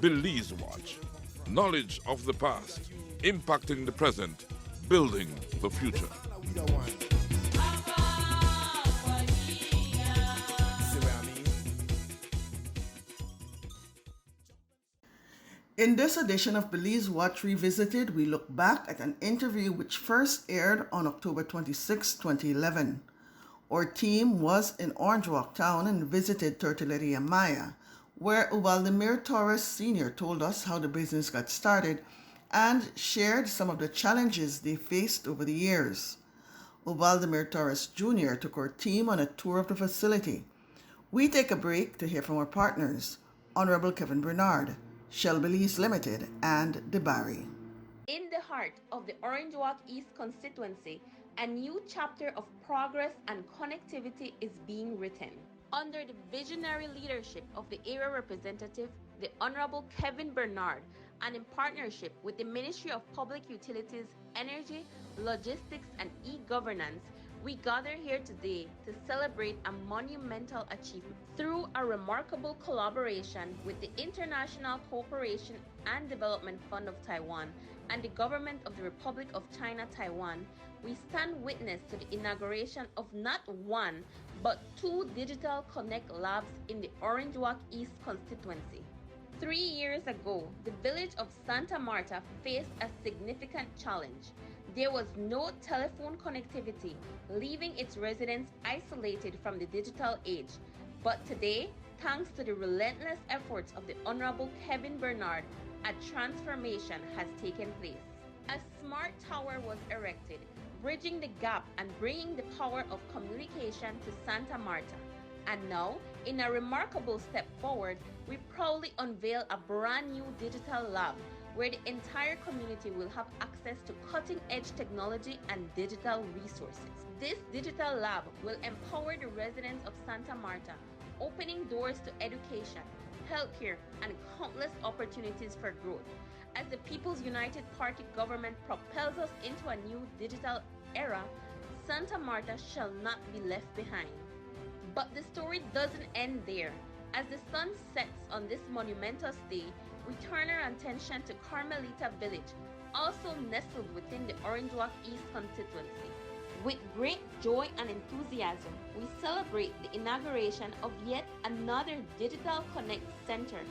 Belize Watch. Knowledge of the past, impacting the present, building the future. In this edition of Belize Watch Revisited, we look back at an interview which first aired on October 26, 2011. Our team was in Orange Walk Town and visited Tortilleria Maya, where Ubaldemir Torres Sr. told us how the business got started and shared some of the challenges they faced over the years. Ubaldemir Torres Jr. took our team on a tour of the facility. We take a break to hear from our partners, Honorable Kevin Bernard, Shell Belize Limited, and DeBarry. In the heart of the Orange Walk East constituency, a new chapter of progress and connectivity is being written. Under the visionary leadership of the area representative, the Honorable Kevin Bernard, and in partnership with the Ministry of Public Utilities, Energy, Logistics, and E-Governance, we gather here today to celebrate a monumental achievement. Through a remarkable collaboration with the International Cooperation and Development Fund of Taiwan and the Government of the Republic of China Taiwan, we stand witness to the inauguration of not one, but two Digital Connect Labs in the Orange Walk East constituency. 3 years ago, the village of Santa Marta faced a significant challenge. There was no telephone connectivity, leaving its residents isolated from the digital age. But today, thanks to the relentless efforts of the Honorable Kevin Bernard, a transformation has taken place. A smart tower was erected, bridging the gap and bringing the power of communication to Santa Marta. And now, in a remarkable step forward, we proudly unveil a brand new digital lab where the entire community will have access to cutting-edge technology and digital resources. This digital lab will empower the residents of Santa Marta, opening doors to education, healthcare, and countless opportunities for growth. As the People's United Party government propels us into a new digital era, Santa Marta shall not be left behind. But the story doesn't end there. As the sun sets on this monumentous day, we turn our attention to Carmelita Village, also nestled within the Orange Walk East constituency. With great joy and enthusiasm, we celebrate the inauguration of yet another Digital Connect Center.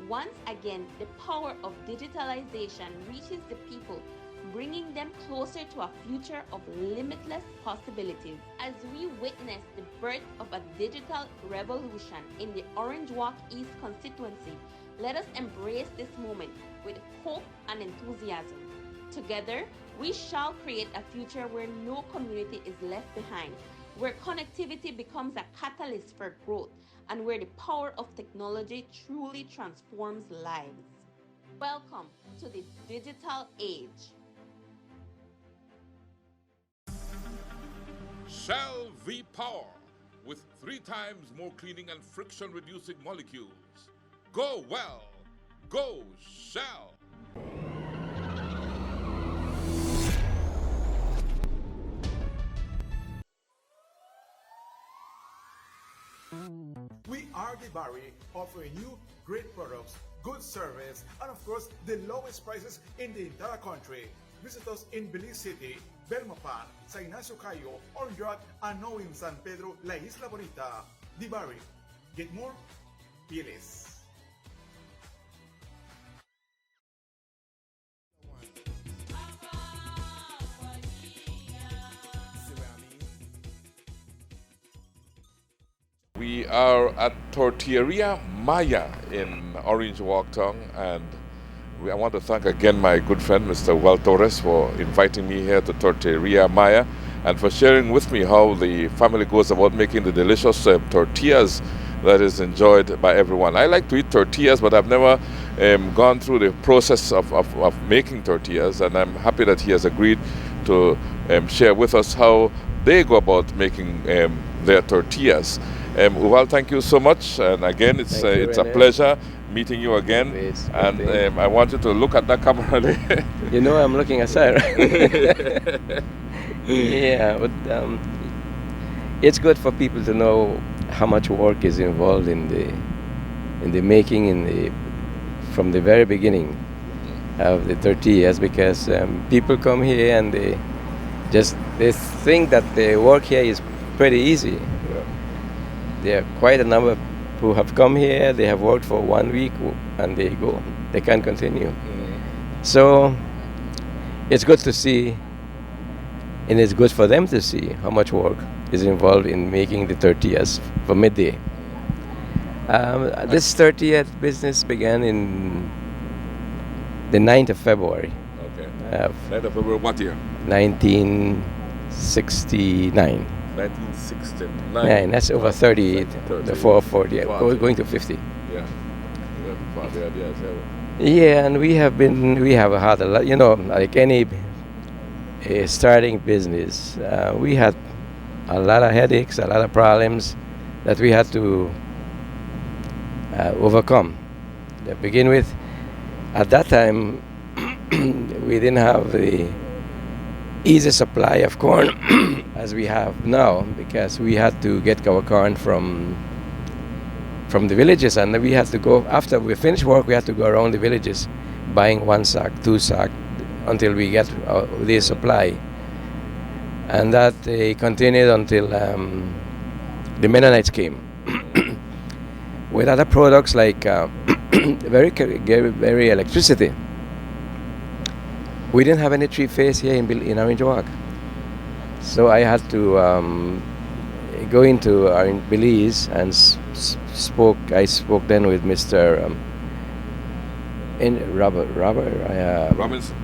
Once again, the power of digitalization reaches the people, bringing them closer to a future of limitless possibilities. As we witness the birth of a digital revolution in the Orange Walk East constituency, let us embrace this moment with hope and enthusiasm. Together, we shall create a future where no community is left behind, where connectivity becomes a catalyst for growth, and where the power of technology truly transforms lives. Welcome to the digital age. Shell V-Power with 3 times more cleaning and friction reducing molecules. Go well. Go Shell. We are DeBarry, offering you great products, good service, and of course, the lowest prices in the entire country. Visit us in Belize City, Belmopan, San Ignacio Cayo, Orange Walk, and now in San Pedro, La Isla Bonita. DeBarry. Get more? Fieles. We are at Tortilleria Maya in Orange Walk Town, and I want to thank again my good friend Mr. Well Torres for inviting me here to Tortilleria Maya and for sharing with me how the family goes about making the delicious tortillas that is enjoyed by everyone. I like to eat tortillas, but I've never gone through the process of making tortillas, and I'm happy that he has agreed to share with us how they go about making their tortillas. Well, thank you so much, and again, it's a pleasure meeting you again. And I want you to look at that camera there. You know, I'm looking aside. Yeah, but it's good for people to know how much work is involved in the making, in the from the very beginning of the 30 years, because people come here and they think that the work here is pretty easy. There are quite a number who have come here, they have worked for 1 week and they go. They can't continue. So it's good to see, and it's good for them to see how much work is involved in making the 30 years for midday. This 30th business began in the 9th of February. Okay. 9th of February, what year? 1969. 1969. That's over 30, the 40, going to 50. Yeah. Yeah, and we have had a lot, like any starting business, we had a lot of headaches, a lot of problems that we had to overcome. To begin with, at that time, we didn't have the easy supply of corn as we have now, because we had to get our corn from the villages, and we had to go, after we finished work, we had to go around the villages buying 1 sack, 2 sack, until we get the supply. And that continued until the Mennonites came with other products like very electricity. We didn't have any three-phase here in Orange Walk, so I had to go into Belize and I spoke then with Mr.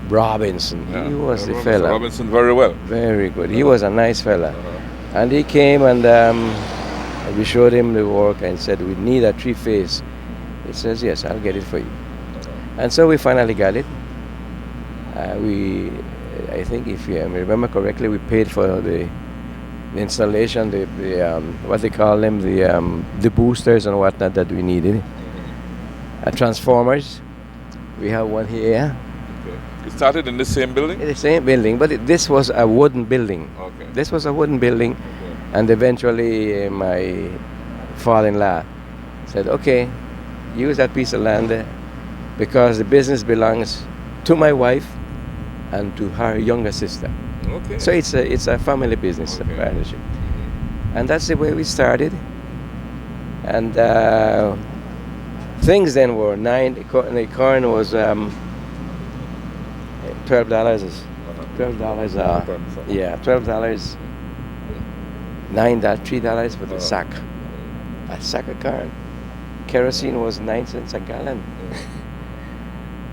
Robinson. Yeah. He was the fella. Robinson, very well. Very good. He was a nice fella. And he came and we showed him the work and said, we need a three-phase. He says, yes, I'll get it for you. And so we finally got it. I think if you remember correctly, we paid for the installation, the what they call them, the boosters and whatnot that we needed. Transformers. We have one here. Okay. You started in the same building? In the same building, but this was a wooden building. Okay. This was a wooden building, and eventually my father-in-law said, okay, use that piece of land because the business belongs to my wife and to her younger sister. Okay. So it's a family business, a partnership. And that's the way we started. And things then were the corn was $12. $12. Yeah, $12. $3 for the sack. A sack of corn. Kerosene was 9 cents a gallon.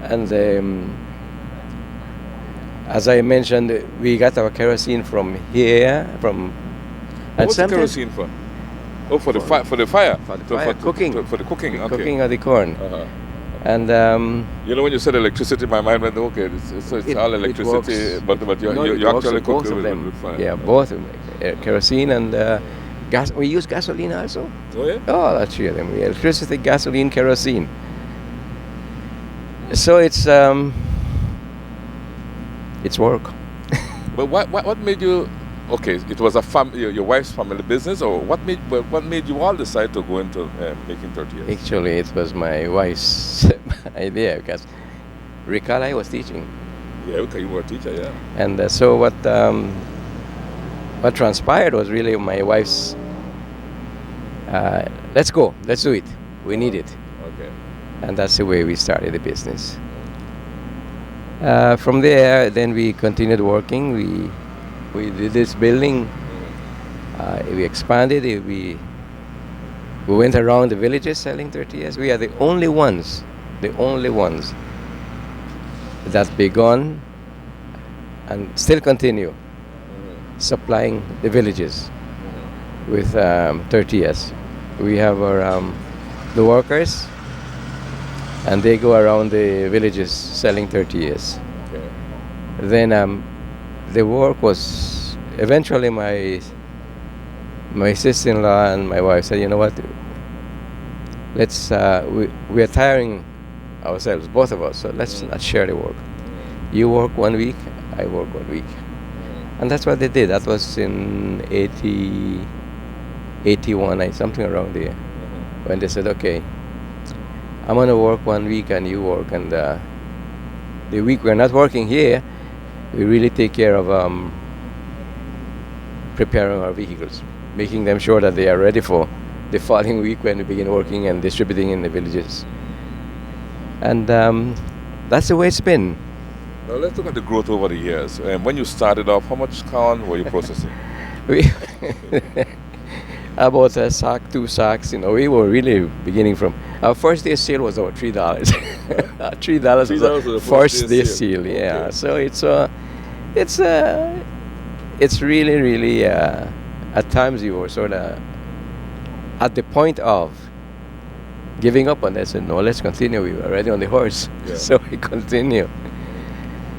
And as I mentioned, we got our kerosene from here, What's the kerosene for? Oh, for the fire. For the cooking. For the cooking. Okay. Cooking of the corn. And when you said electricity, my mind went, okay, it's all electricity, but you actually cook both of them. with fire. Yeah, both kerosene and gas. We use gasoline also. Oh yeah. Oh, that's three of them. Electricity, gasoline, kerosene. So it's work. But what made you? Okay, it was your wife's family business, or what made you all decide to go into making tortillas? Actually, it was my wife's idea, because recall I was teaching. Yeah, okay, you were a teacher, yeah. And so what transpired was really my wife's. Let's go, let's do it. We need it. Okay. And that's the way we started the business. From there, then we continued working. We did this building. We expanded. We went around the villages selling tortillas. We are the only ones that begun and still continue supplying the villages with tortillas. We have our the workers, and they go around the villages selling tortillas. Okay. Then the work was eventually my sister-in-law and my wife said, you know what? Let's we are tiring ourselves, both of us. So let's not share the work. You work 1 week, I work 1 week, and that's what they did. That was in 81, something around there, when they said, okay, I'm going to work 1 week and you work. And the week we're not working here, we really take care of preparing our vehicles, making them sure that they are ready for the following week when we begin working and distributing in the villages. And that's the way it's been. Now let's look at the growth over the years. When you started off, how much corn were you processing? We about a sack, 2 sacks. We were really beginning from our first day sale was about $3. $3 was the first day sale. Yeah. Okay. So it's really at times you were sort of at the point of giving up on this. And no, let's continue. We were already on the horse, Yeah. so we continue.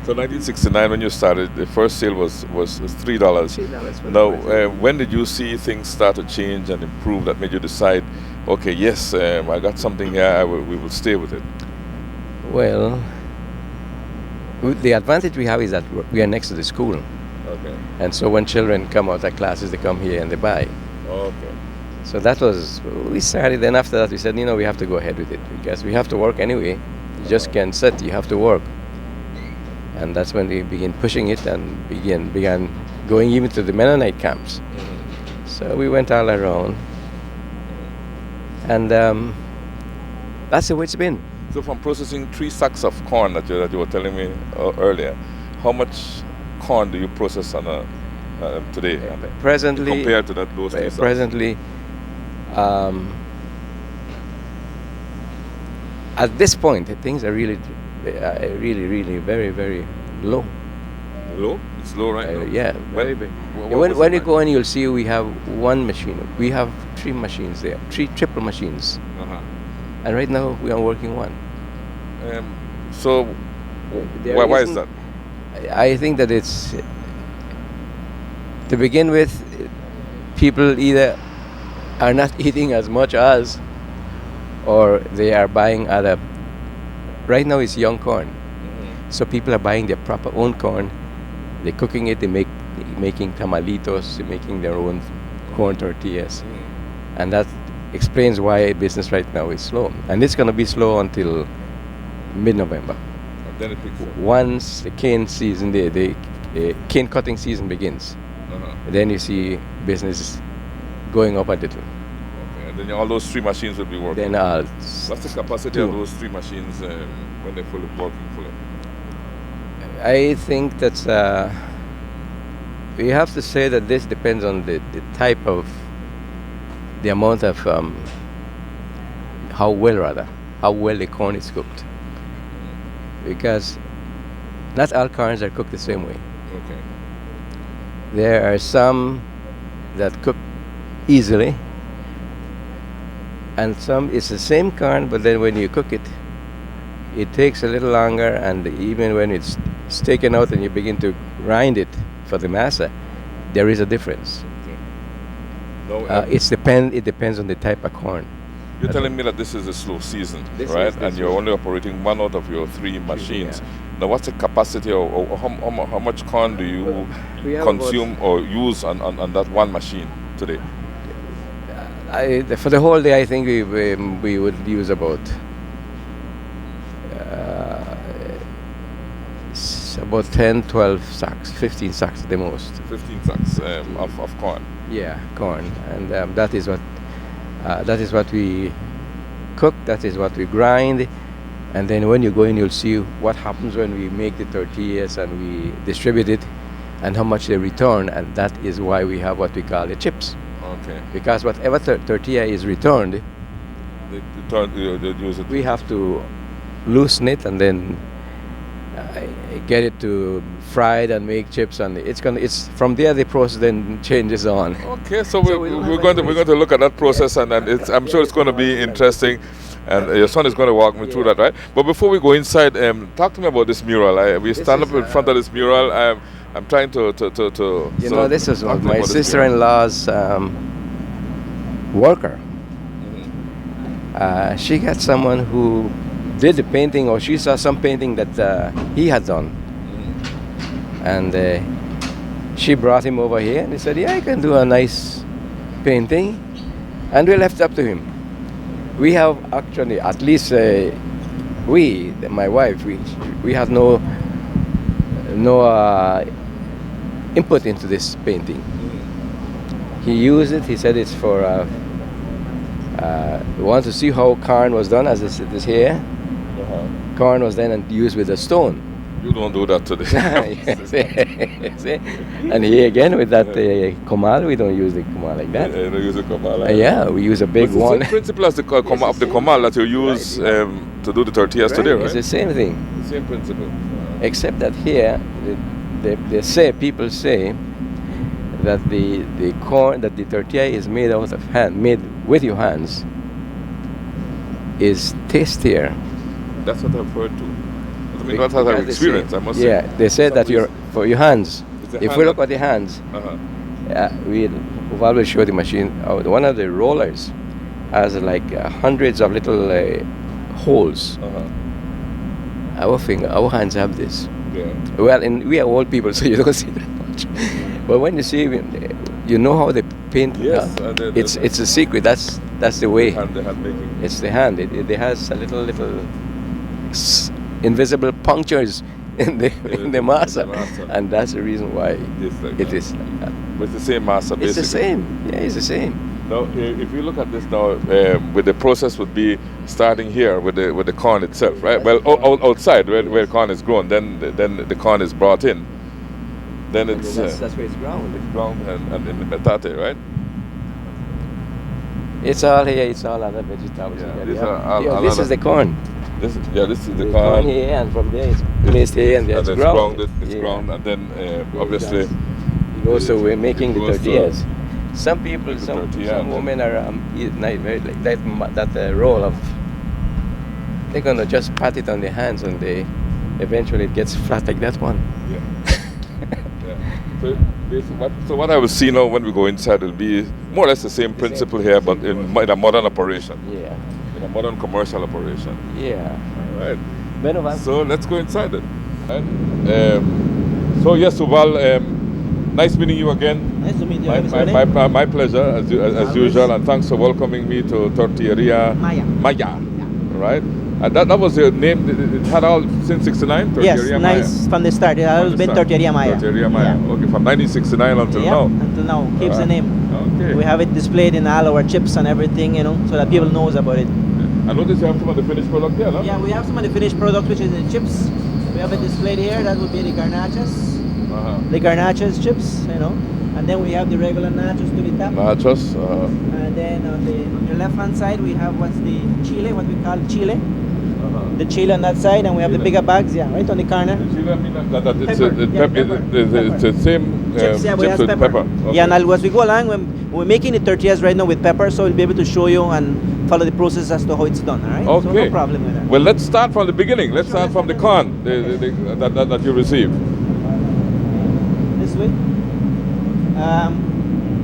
So 1969, when you started, the first sale was $3. $3 Now, when did you see things start to change and improve that made you decide, okay, yes, I got something here, we will stay with it? Well, the advantage we have is that we are next to the school. Okay. And so when children come out of classes, they come here and they buy. Okay. So that was, we started, then after that we said, we have to go ahead with it because we have to work anyway. You just can't sit, you have to work. And that's when we began pushing it and began going even to the Mennonite camps. So we went all around. And that's the way it's been. So from processing 3 sacks of corn that you were telling me earlier, how much corn do you process on today? Presently, compared to those 3 sacks? Presently, at this point, things are really very, very low. Low? It's low right now? Yeah, very big. What When you go in, you'll see we have 1 machine. We have 3 machines there, 3 triple machines. Uh-huh. And right now we are working 1. So There why is isn't- that? I think that it's, to begin with, people either are not eating as much as, or they are buying other. Right now it's young corn, so people are buying their proper own corn. They're cooking it. Making tamalitos. They're making their own corn tortillas, and that explains why business right now is slow. And it's going to be slow until mid-November. And then it picks up. Once the cane season, the cane cutting season begins, then you see business going up a little. Okay. And then all those 3 machines will be working. Then What's the capacity of those 3 machines when they're fully working fully? I think that we have to say that this depends on the type of, the amount of, how well the corn is cooked. Because not all corns are cooked the same way. Okay. There are some that cook easily, and some it's the same corn, but then when you cook it, it takes a little longer, and even when it's taken out and you begin to grind it for the masa, there is a difference. No, It depends on the type of corn. you're telling me that this is a slow season, This right? is the And you're slow- only operating 1 out of your 3 machines. Yeah. Now, what's the capacity or how much corn do you We have consume or use on that 1 machine today? For the whole day, I think we would use about about 10, 12 sacks, 15 sacks at the most. 15 sacks of corn. Yeah, corn, and that is what we cook. That is what we grind, and then when you go in, you'll see what happens when we make the tortillas and we distribute it, and how much they return, and that is why we have what we call the chips. Okay. Because whatever tortilla is returned, They use it. we have to loosen it and then get it to fried and make chips, and it's from there the process then changes on. Okay, so we we're don't have going any to look at that process, and I'm sure it's going to be interesting, and your son is going to walk me through that, right? But before we go inside, talk to me about this mural. We stand up in front of this mural. I'm trying to This is talk to me my about this mural. sister-in-law's worker. She got someone who did the painting, or she saw some painting that he had done, and she brought him over here, and he said, "Yeah, I can do a nice painting," and we left it up to him. We have actually, at least my wife, we have no input into this painting. He used it. He said it's for. We want to see how corn was done, as it is here. Corn was then used with a stone. You don't do that today. See? And here again with that comal, we don't use the comal like that. You don't use the comal like yeah, we use a big it's one. the same principle as the comal that you use to do the tortillas today, right? It's the same thing. The same principle. Except that here, people say that the corn, that the tortilla is made out of made with your hands, is tastier. That's what I've heard too. I mean, that's what I've experienced, I must say. Yeah, they said that for your hands. If we look at the hands, Val will show the machine. One of the rollers has like hundreds of little holes. Our hands have this. Yeah. Well, we are old people, so you don't see that much. But when you see, you know how they paint. Yes, it's a secret. That's the way. The hand making. It's the hand. It has a little invisible punctures in the masa, and that's the reason why it is like that. But it's the same masa, basically. It's the same. Yeah, it's the same. Now, if you look at this now, with the process would be starting here with the corn itself, right? Well, outside where corn is grown, then the corn is brought in. Then it's that's where it's ground. It's ground and in the metate, right? It's all here. It's all other vegetables. Yeah, this is the corn. This is the corn here, and from there it's placed here, and it's ground. It's ground, and then obviously. Also, we're making the tortillas. Some people, some women are very like that role of they're gonna just pat it on their hands, and eventually it gets flat like that one. Yeah. So what I will see now when we go inside will be more or less the same principle here, but in a modern operation. Yeah. In a modern commercial operation. Yeah. All right. So let's go inside it. Right? So yes, Uval, nice meeting you again. Nice to meet you. My pleasure, as usual, and thanks for welcoming me to Tortilleria Maya. Yeah. Right? And that was your name. It had all since '69. Tortilleria Maya. Nice from the start. It has always been Tortilleria Maya. Tortilleria Maya. Yeah. Okay, from 1969 until now. Until now, keeps the name. Okay. We have it displayed in all our chips and everything, so that people knows about it. I noticed you have some of the finished product here, no? Yeah, we have some of the finished product, which is the chips. We have it displayed here. That would be the garnachas. The garnachas chips, and then we have the regular nachos to the top. Nachos. And then on the left hand side we have what's the chile, what we call chile. The chile on that side, and we have the bigger bags, right on the corner. The chile, I mean that it's the same chips, chips with pepper. Okay. Yeah, and as we go along, we're making the tortillas right now with pepper, so we'll be able to show you and follow the process as to how it's done, all right? Okay. So no problem with that. Well, let's start from the beginning. Let's start from the corn that you receive. This way.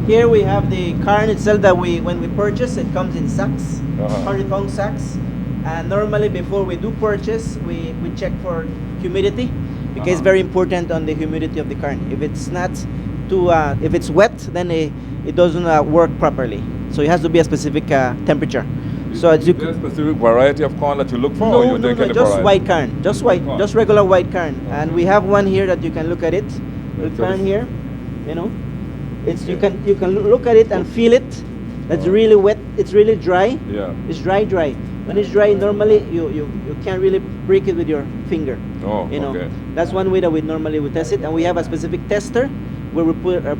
Here we have the corn itself that when we purchase, it comes in sacks, 100-pound sacks. And normally before we do purchase, we check for humidity, because it's very important on the humidity of the corn. If it's not if it's wet, then it doesn't work properly. So it has to be a specific temperature. So is there a specific variety of corn that you look for? No, just white corn, just regular white corn. And we have one here that you can look at it. The corn here, it's you can look at it and feel it. That's really wet. It's really dry. Yeah. It's dry. When it's dry, normally you can't really break it with your finger. Oh, okay. That's one way that we normally would test it, and we have a specific tester where we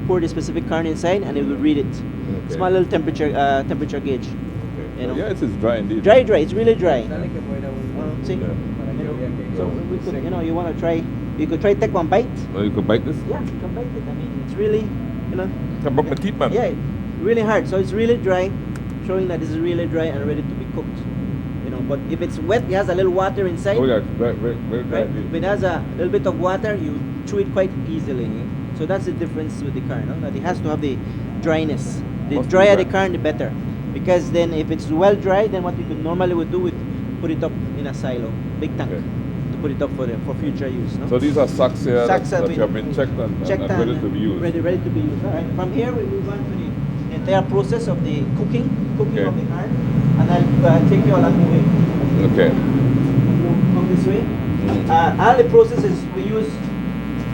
pour the specific corn inside, and it will read it. Okay. Small little temperature gauge. Okay. Yeah, it's dry indeed. Dry. It's really dry. See. Yeah. So we could, you want to try. You could try take one bite. You could bite this. Yeah, you can bite it. I mean, it's really, Can broke my teeth, man. Yeah, really hard. So it's really dry, showing that it's really dry and ready to be cooked. But if it's wet, it has a little water inside. Oh yeah, very dry. Right? If it has a little bit of water, you chew it quite easily. So that's the difference with the corn, that it has to have the dryness. The drier the corn, the better. Because then if it's well dry, then what you could normally would do would put it up in a silo, big tank, to put it up for future use. No? So these are sacks here Sacks that have been checked and ready to be used. Ready to be used. All right. From here we move on to the the entire process of the cooking Okay. of the carne, and I'll take you along the way. Okay. Come this way. All the processes we use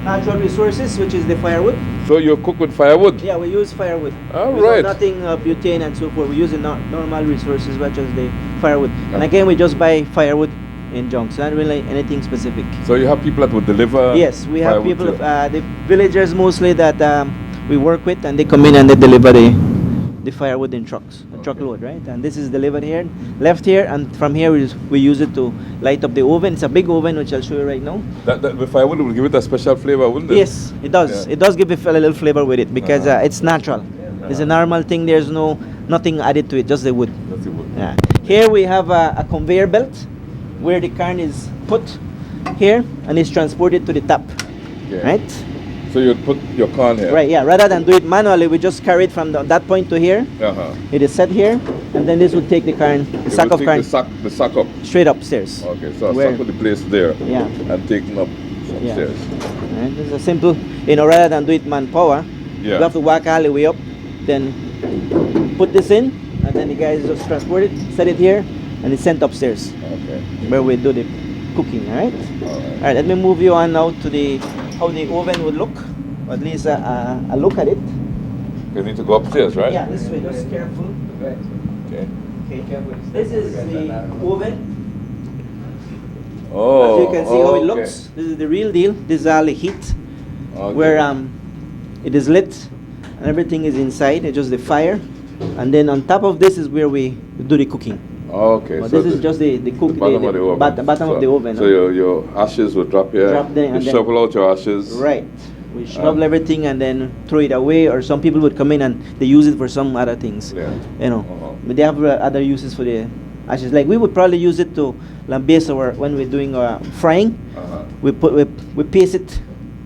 natural resources, which is the firewood. So you cook with firewood? Yeah, we use firewood. All We do right. nothing butane and so forth. We use the normal resources, such as the firewood. And again, we just buy firewood in junks, not really anything specific. So you have people that would deliver? Yes, we have firewood people, too? the villagers mostly that we work with, and they come in and they deliver the firewood in trucks, a truckload, right? And this is delivered here, left here, and from here we use it to light up the oven. It's a big oven, which I'll show you right now. That the firewood will give it a special flavor, wouldn't it? Yes, it does. Yeah. It does give a little flavor with it because it's natural. It's a normal thing. There's nothing added to it, just the wood. That's the wood. Yeah. Here we have a conveyor belt where the carne is put here and is transported to the top, Okay. right? So you put your corn here? Right, yeah. Rather than do it manually, we just carry it from that point to here. Uh-huh. It is set here, and then this will take the carne, You sack will of take carne, the sack up. straight upstairs. Okay, so Where- sack will be placed there. Yeah. And taken up Yeah. upstairs. Right? This is a simple, rather than do it manpower, Yeah. you have to walk all the way up, then put this in, and then the guys just transport it, set it here, and it's sent upstairs Okay. where we do the cooking. All right. All right. All right. Let me move you on now to how the oven would look, or at least a look at it. You need to go upstairs, right? Yeah, this way. Just careful. Okay. Okay. This is the oven. Oh. As you can see how it okay. looks. This is the real deal. This is all the heat. Okay. Where it is lit and everything is inside. It's just the fire, and then on top of this is where we do the cooking. Okay. But so this is just the cook, the bottom of the oven. bottom of the oven. So your ashes will drop here. Drop there You and then- shovel out your ashes. Right. We shovel everything and then throw it away, or some people would come in and they use it for some other things. Yeah. You know, Uh-huh. but they have other uses for the ashes. Like we would probably use it to lambaste our when we're doing frying. Uh-huh. We paste it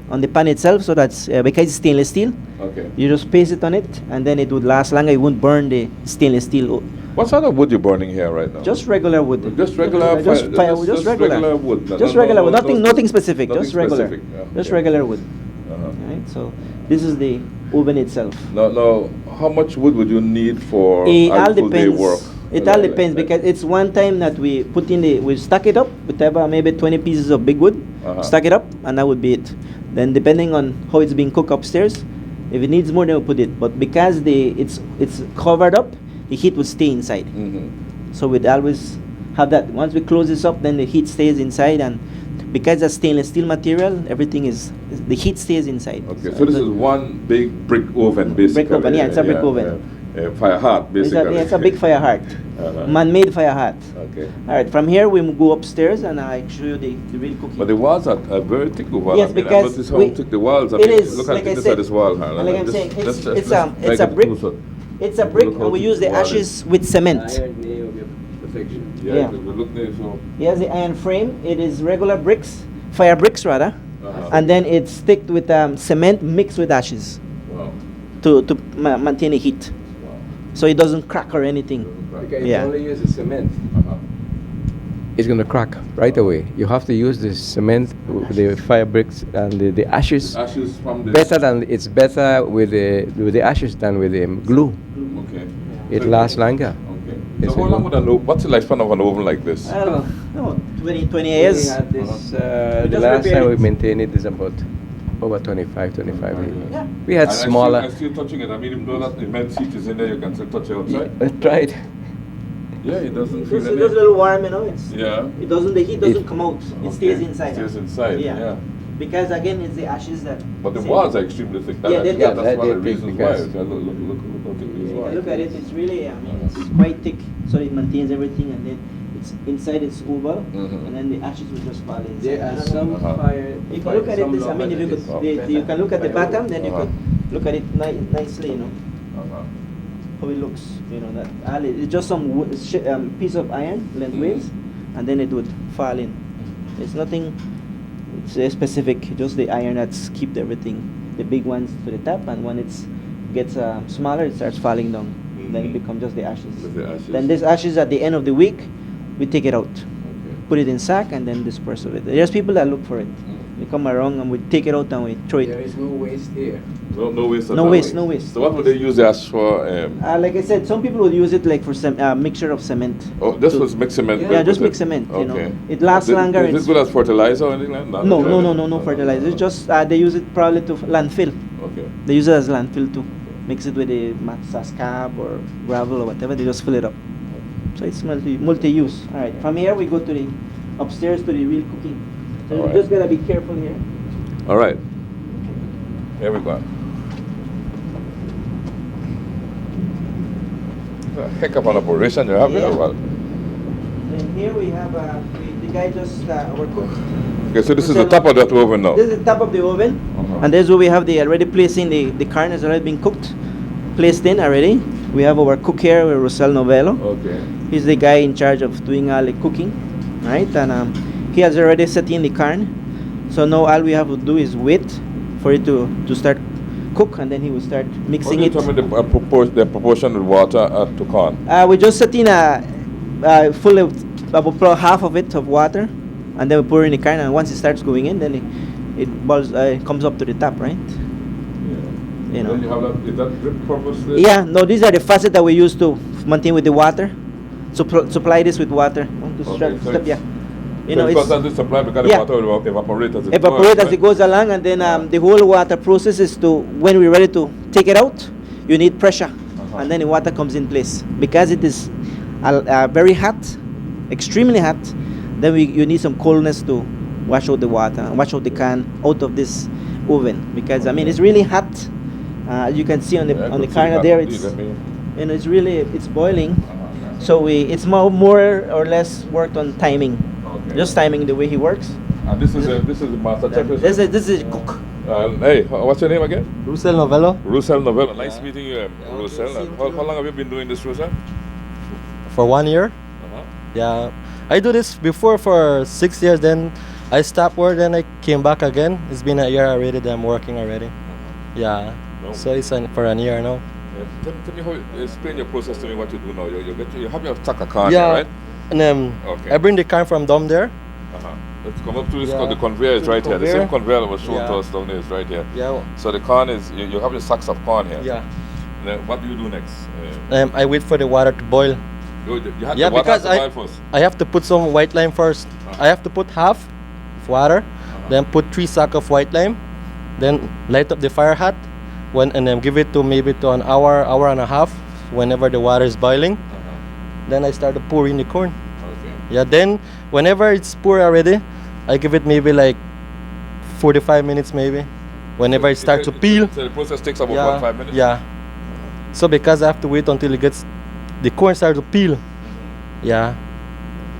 on the pan itself, so that's because it's stainless steel. Okay. You just paste it on it, and then it would last longer. It won't burn the stainless steel. What sort of wood you burning here right now? Just regular wood. Just regular Just fi- firewood. Just regular. wood. Just regular wood. Nothing specific. nothing Just regular. specific. Yeah, Just okay. regular wood. Uh-huh. Right. So this is the oven itself. Now, how much wood would you need for It a all full day depends. work? It all depends because it's one time that we put in we stack it up with maybe 20 pieces of big wood, stack it up, and that would be it. Then depending on how it's being cooked upstairs, if it needs more, then we'll put it. But because it's covered up, the heat would stay inside. Mm-hmm. So we'd always have that. Once we close this up, then the heat stays inside, and because it's stainless steel material, everything the heat stays inside. Okay, so this is one big brick oven, basically. Brick oven, yeah, it's a brick oven. Fire heart, basically. It's a big fire heart, Uh-huh. man-made fire heart. Okay. All right, from here we go upstairs and I show you the real cooking. But the walls are very thick over. Yes, I because notice how we- thick the walls are. it is, Look at like I this said, side this wall. Huh? and like I'm Just- saying, just- it's just a make it brick. closer. It's a brick, Look how and we thick use the the wall ashes with cement. Yeah, Yeah. we look there, so. Here's the iron frame. It is regular bricks, fire bricks rather, Uh-huh. and then it's sticked with cement mixed with ashes Wow. to maintain the heat, Wow. so it doesn't crack or anything. Because Yeah. you only use the cement, Uh-huh. it's gonna crack right away. You have to use the cement, the fire bricks, and the ashes. Ashes from this. It's better with the ashes than with the glue. Okay. It lasts longer. Okay. It's So how a long good- would what's the lifespan of an oven like this? I don't know, 20 We years. had this, We the just last repaired time we it. maintained it is about over 25 years. Yeah. We had And smaller. I'm still touching it. I mean, even though that immense heat is in there, you can still touch it outside. I tried. Yeah, it doesn't It's feel just, any. it's just a little warm, you know. Yeah. The heat doesn't come out. It stays Okay. inside. Stays inside. Yeah. Because again, it's the ashes that. But the See? walls are extremely thick. Yeah, they're that's thick. one of the They're thick reasons why. because- Look how thick these If you are. look at it, it's really, it's quite thick, so it maintains everything, and then it's inside it's oval, Mhm. and then the ashes will just fall inside. There are I don't some know. Uh-huh. fire. If you look at it, this, I mean, if you could, you can look at the bottom, then you Uh-huh. could look at it nicely, you know, Uh-huh. how it looks, you know, that it's just some piece of iron lengthways, and then it would fall in. It's nothing. It's specific, just the iron that's keep everything. The big ones to the top, and when it's gets smaller, it starts falling down. Then it Mhm. becomes just the ashes. With the ashes. Then this ashes at the end of the week, we take it out, Okay. put it in sack, and then dispose of it. There's people that look for it. We come around and we take it out and we throw There it. is no waste here. No waste at No all. waste, no waste. So what would they use as for? Like I said, some people would use it like for mixture of cement. Oh, this to- was mixed cement. Yeah, with just it. mix cement. You Okay. know, it lasts longer. Is this it's- good as fertilizer or anything like that? no fertilizer. It's just they use it probably to landfill. Okay. They use it as landfill to mix it with the scab or gravel or whatever. They just fill it up. So it's multi-use. All right. From here we go to the upstairs to the real cooking. So All you right. just gotta be careful here. All right. Here we go. A heck of an operation you have here. Yeah. Well, And here we have the guy just overcooked. okay, so this is the top of that oven now. This is the top of the oven, Uh-huh. and there's where we have the already placing the carne has already been cooked, placed in already. We have our cook here, Rosel Novello. Okay. He's the guy in charge of doing all the cooking, right? And he has already set in the carne. So now all we have to do is wait for it to start cook, and then he will start mixing How it. do you determine the proportion with water to corn? We just set in a full of about half of it of water, and then we pour in the carne. And once it starts going in, then it boils, comes up to the top, right? You know. Then you have that, is that drip purposely? Yeah, no, these are the faucets that we use to maintain with the water. Supply this with water. Want to Okay, so step, yeah. You So know, because it's that's the supply, because yeah. the water will evaporate as it evaporate goes, as it goes along, and then the whole water process is to when we're ready to take it out, you need pressure, and then the water comes in place. Because it is very hot, extremely hot, then you need some coldness to wash out the water, wash out the can out of this oven. Because I mean it's really hot. You can see on the carne there, it's it's really it's boiling. So it's more or less worked on timing, just timing the way he works. And this is the master chef. This is cook. Hey, what's your name again? Rusel Novello. Rusel Novello. Nice meeting you, Rusel. And how long have you been doing this, Rusel? For 1 year. Uh-huh. Yeah, I do this before for 6 years. Then I stopped work. Then I came back again. It's been a year already that I'm working already. Yeah. No. So it's for a year now. Yeah. Tell me explain your process to me. What you do now? You have your sack of corn, Yeah. right? And then Okay. I bring the car from down there. Uh-huh. Let's come up to this. Yeah. The conveyor is To the right here. The same conveyor. conveyor that was shown to Yeah. us down there is right here. Yeah. So the corn is you have your sacks of corn here. Yeah. Then what do you do next? I wait for the water to boil. You have Yeah, the water because to I- boil first. I have to put some white lime first. I have to put half of water, then put 3 sacks of white lime, then light up the fire hot, and then give it to maybe to an hour and a half, whenever the water is boiling. Then I start to pour in the corn. Okay. Yeah, then whenever it's poured already, I give it maybe like 45 minutes maybe. Whenever it starts to peel. So the process takes about Yeah, 5 minutes. yeah. So because I have to wait until the corn starts to peel. Yeah.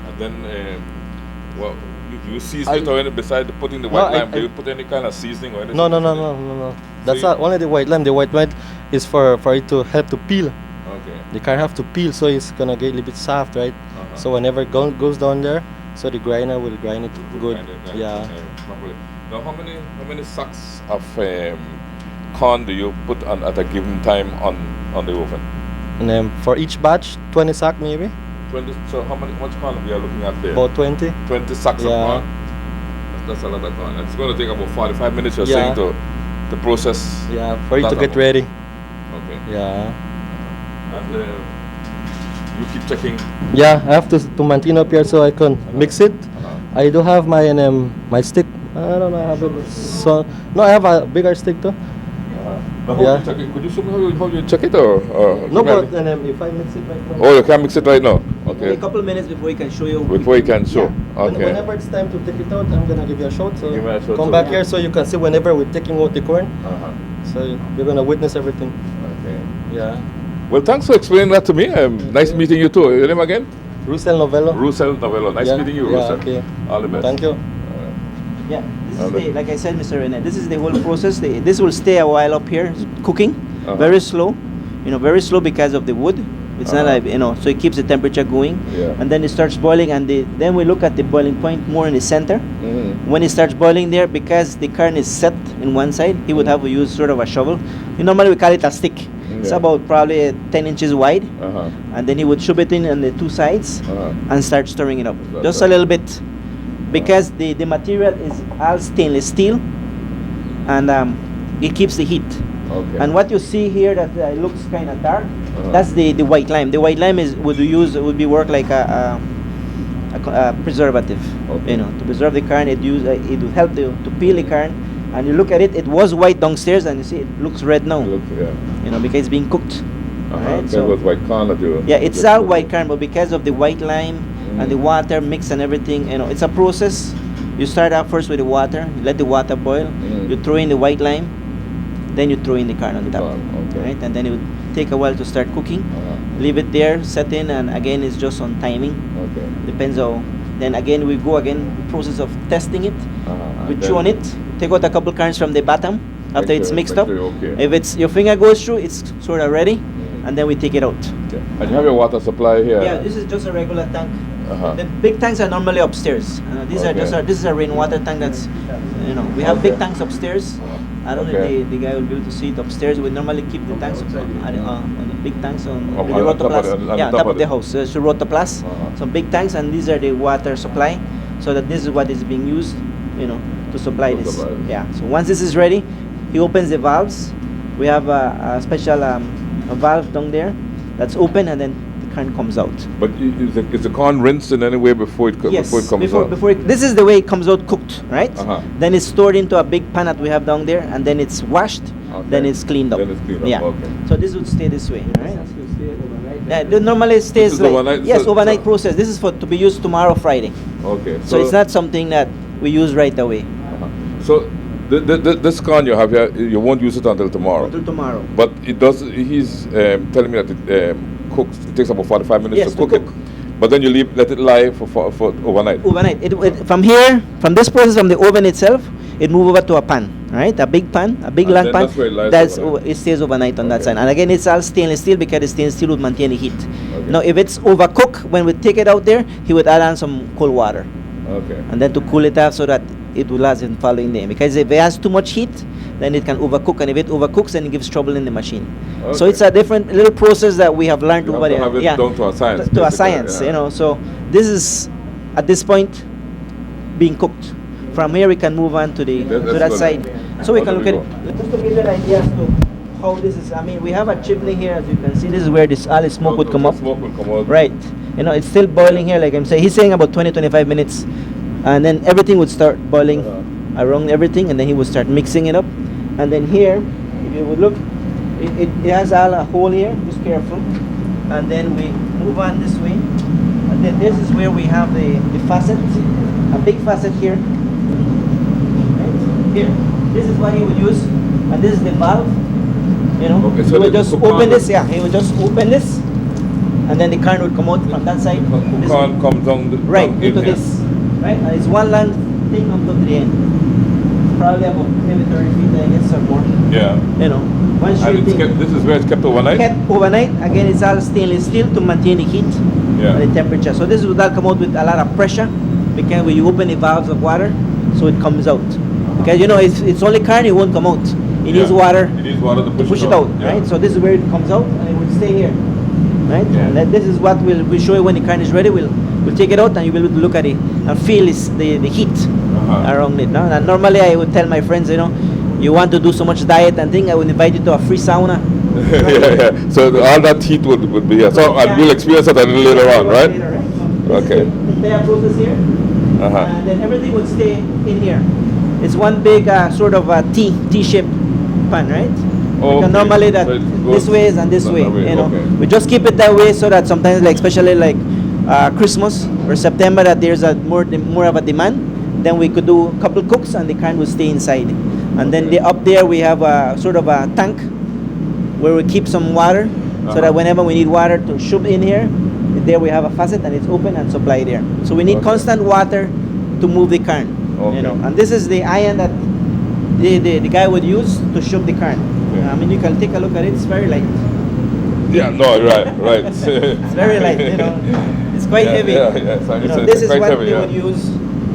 And then, well, you season it or anything besides putting the white lime? Do you put any kind of seasoning or anything? No. That's So not only the white lime. The white lime is for it to help to peel. Okay. The carne have to peel, so it's gonna get a little bit soft, right? So whenever it goes down there, so the grinder will grind it good. Grind it, right? Yeah. Properly. Now, how many sacks of corn do you put on at a given time on the oven? And then for each batch, 20 sack maybe, 20. So much corn we are looking at there? about 20. 20 sacks of Yeah. corn. That's a lot of corn. It's going to take about 45 minutes. You're Yeah. saying to process. Yeah, for it that to get amount. ready. Okay. Yeah. And you keep checking. Yeah, I have to maintain up here so I can mix it. I do have my stick. I don't know. I have it. So no, I have a bigger stick too. Now, Yeah. check it? Could you show me how you check it or No, give me but if I mix it right now. Oh, you can mix it right now. Only Okay. a couple of minutes before he can show you. Before you can show. Okay. Whenever it's time to take it out, I'm gonna give you a shot. So Give me a shot come too. back here so you can see whenever we're taking out the corn. Uh-huh. So you're gonna witness everything. Okay. Yeah. Well, thanks for explaining that to me. Nice meeting you too. Your name again? Rusel Novello. Rusel Novello. Nice Yeah, meeting you, yeah, Rusel. okay. All the best. Thank you. Yeah, this is like I said, Mr. Rene, this is the whole process. This will stay a while up here cooking, very slow, very slow because of the wood. It's not like, so it keeps the temperature going. Yeah. And then it starts boiling, and then we look at the boiling point more in the center. When it starts boiling there, because the carne is set in one side, he would have to use sort of a shovel. Normally we call it a stick. It's Yeah. about probably 10 inches wide. Uh-huh. And then he would shove it in on the two sides Uh-huh. and start stirring it up. That's Just a right. little bit. because the material is all stainless steel, and it keeps the heat. Okay. And what you see here that looks kind of dark, that's the white lime. The white lime would be work like a preservative. Okay. You know, to preserve the carne, it would help to peel the carne. And you look at it, it was white downstairs, and you see it looks red now. Look, yeah. You know, because it's being cooked. Right? So it was white corn that you. Yeah, it's all white carne, but because of the white lime and the water mix and everything, you know, it's a process. You start out first with the water, you let the water boil, you throw in the white lime, then you throw in the carne on top. Okay. Right? And then it would take a while to start cooking. Leave it there, set in, and again it's just on timing. Okay. Depends how. Then again we go again process of testing it. We chew on it, take out a couple carnes from the bottom after it's mixed up. Okay. If it's your finger goes through, it's sort of ready, and then we take it out. Okay. And you have your water supply here. Yeah, this is just a regular tank. The big tanks are normally upstairs. These are just this is a rainwater tank. That's we have big tanks upstairs. I don't know if the guy will be able to see it upstairs. We normally keep the tanks on the big tanks on the rotoplas. Yeah, top of the house. So rotoplas. So big tanks, and these are the water supply. So that this is what is being used, to supply this. Yeah. So once this is ready, he opens the valves. We have a special valve down there that's open, and then the carne comes out. But is the corn rinsed in any way before it comes out? This is the way it comes out cooked, right? Then it's stored into a big pan that we have down there, and then it's washed. Then it's cleaned up. Yeah. Okay. So this would stay this way, right? Yeah, normally it stays like overnight. Yes, overnight process. This is to be used tomorrow, Friday. Okay. So it's not something that we use right away. So this corn you have here, you won't use it until tomorrow. Until tomorrow. But it does. He's telling me that it cooks. It takes about 45 minutes to cook it. But then you let it lie for overnight. Overnight. From this process, from the oven itself, it moves over to a pan, right? A big pan, a big long pan. It stays overnight on that side. And again, it's all stainless steel because the stainless steel would maintain the heat. Okay. Now, if it's overcooked, when we take it out there, he would add on some cold water. Okay. And then to cool it off so that it will last in following day. Because if it has too much heat, then it can overcook, and if it overcooks, then it gives trouble in the machine. Okay. So it's a different little process that we have learned over there. Yeah, down to a science. To a science, So this is at this point being cooked. From here we can move on to that side, so we can look at it. Just to give you an idea as to how this is. I mean, we have a chimney here, as you can see. This is where all the smoke would come up. Smoke will come out. Right. It's still boiling here. Like I'm saying, he's saying about 20-25 minutes, and then everything would start boiling around everything, and then he would start mixing it up. And then here, if you would look, it has all a hole here. Just careful. And then we move on this way, and then this is where we have the faucet, a big faucet here. Here, this is what he would use, and this is the valve. Okay, so he would just open this. Yeah, he would just open this, and then the carne would come out from that side. The carne comes down into this. Right, and it's one long thing up to the end. Probably about maybe 30 feet, I guess, or more. Yeah. One straight thing. This is where it's kept overnight. Kept overnight. Again, it's all stainless steel to maintain the heat and the temperature. So this would all come out with a lot of pressure, because when you open the valves of water, so it comes out. Because it's only carne, it won't come out. It needs water. It needs water to push it out. Right. So this is where it comes out, and it will stay here. Right. Yeah. And this is what we'll show you when the carne is ready. We'll take it out, and you will look at it and feel the heat around it. No? And normally I would tell my friends, you want to do so much diet and thing, I would invite you to a free sauna. Yeah. So all that heat would be here. So you'll experience it a little later on, right? Okay. The process here, and then everything would stay in here. It's one big sort of a T-shaped pan, right? Okay. Normally that this way and this way. We just keep it that way so that sometimes, like especially like Christmas or September, that there's a more of a demand. Then we could do a couple cooks, and the carne will stay inside. And then up there we have a sort of a tank where we keep some water, so that whenever we need water to shoot in here, there we have a faucet and it's open and supply there. So we need constant water to move the carne. And this is the iron that the guy would use to shoot the carne. I mean, you can take a look at it. It's very light. Yeah, no, right. It's very light. It's quite heavy. This is what they would use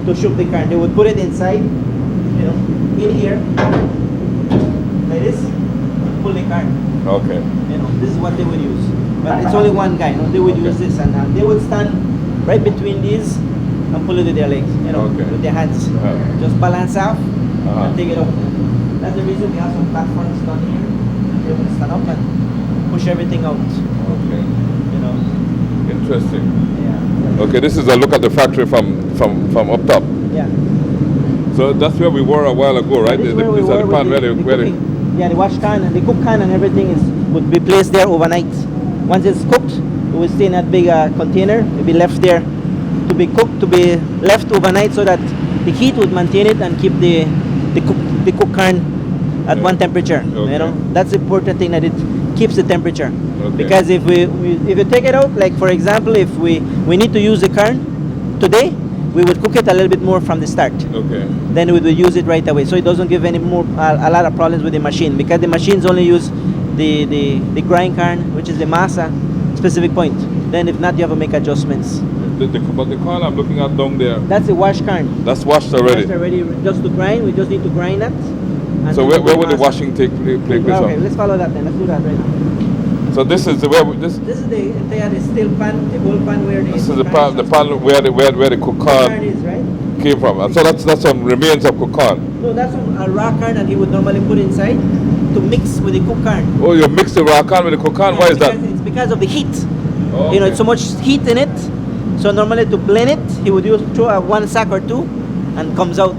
to shoot the carne. They would put it inside, in here, like this, pull the carne. Okay. This is what they would use. But it's only one guy. They would use this, and they would stand right between these, and pull it with their legs, with their hands. Just balance out and take it up. That's the reason we have some platforms down here. They will stand up and push everything out. Okay. You know. Interesting. Yeah. Okay, this is a look at the factory from up top. Yeah. So that's where we were a while ago, right? This is where we were with the wash can and the cook can and everything would be placed there overnight. Once it's cooked, it will stay in that big container. It will be left there to be cooked, to be left overnight so that the heat would maintain it and keep the cook can at one temperature. Okay. You know, that's the important thing, that it keeps the temperature. Okay. Because if you take it out, like for example, if we need to use the kern today, we would cook it a little bit more from the start. Okay. Then we will use it right away, so it doesn't give any more a lot of problems with the machine, because the machines only use the grind kern, which is the masa specific point. Then if not, you have to make adjustments. But the corn I'm looking at down there, That's the wash kern. that's washed already. Washed already, just to grind. We just need to grind that. So where would the washing take place? Okay, let's follow that then. Let's do that right now. So this is the where this is the entire steel pan, the whole pan where this is the pan where the cook kern corn is, right? came from. And so that's some remains of cook corn. No, that's from a raw kern that he would normally put inside to mix with the cook kern. Oh, you mix the raw corn with the cook corn? Yeah, Why is that? It's because of the heat. Oh, You know, okay. it's so much heat in it. So normally to blend it, he would use throw one sack or two, and comes out.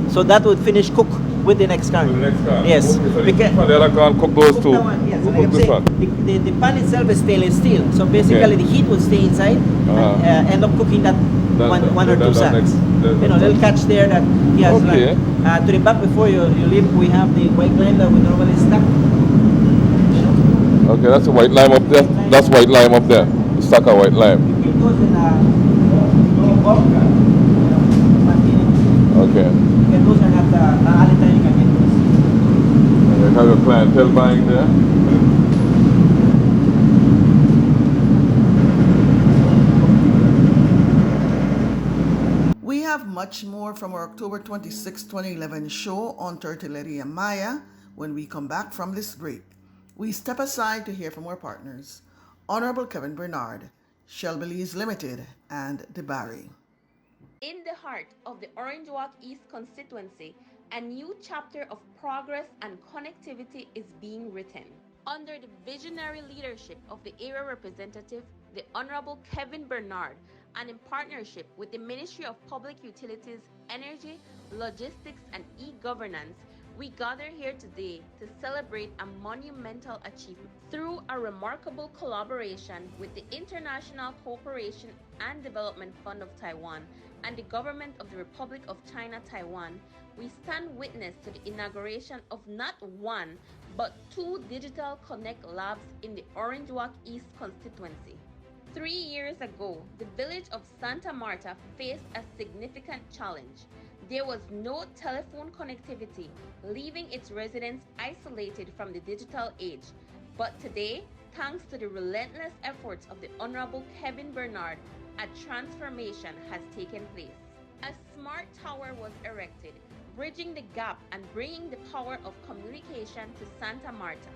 So that would finish cook with the next kern. With the next corn. Yes. Okay, so Because the other corn cook those two. that one, yes. Who Like cook I'm this one? saying, the pan itself is stainless steel. So basically Okay. the heat would stay inside and end up cooking that one or two sacks. You know, little catch there that he has. Okay. To the back before you leave, we have the white lime that we normally stack. You know. Okay, that's a white lime up there. That's white lime up there. The stack of white lime. It goes in bulk, maintain it. Okay. Because those are not all the time you can get those. And you have your clientele buying there. We have much more from our October 26, 2011 show on Tortilleria Maya when we come back from this break. We step aside to hear from our partners, Honorable Kevin Bernard, Shell Belize Limited, and DeBarry. In the heart of the Orange Walk East constituency, a new chapter of progress and connectivity is being written. Under the visionary leadership of the area representative, the Honorable Kevin Bernard, and in partnership with the Ministry of Public Utilities, Energy, Logistics, and E-Governance, we gather here today to celebrate a monumental achievement. Through a remarkable collaboration with the International Cooperation and Development Fund of Taiwan and the Government of the Republic of China, Taiwan, we stand witness to the inauguration of not one, but 2 Digital Connect Labs in the Orange Walk East constituency. 3 years ago, the village of Santa Marta faced a significant challenge. There was no telephone connectivity, leaving its residents isolated from the digital age. But today, thanks to the relentless efforts of the Honorable Kevin Bernard, a transformation has taken place. A smart tower was erected, bridging the gap and bringing the power of communication to Santa Marta.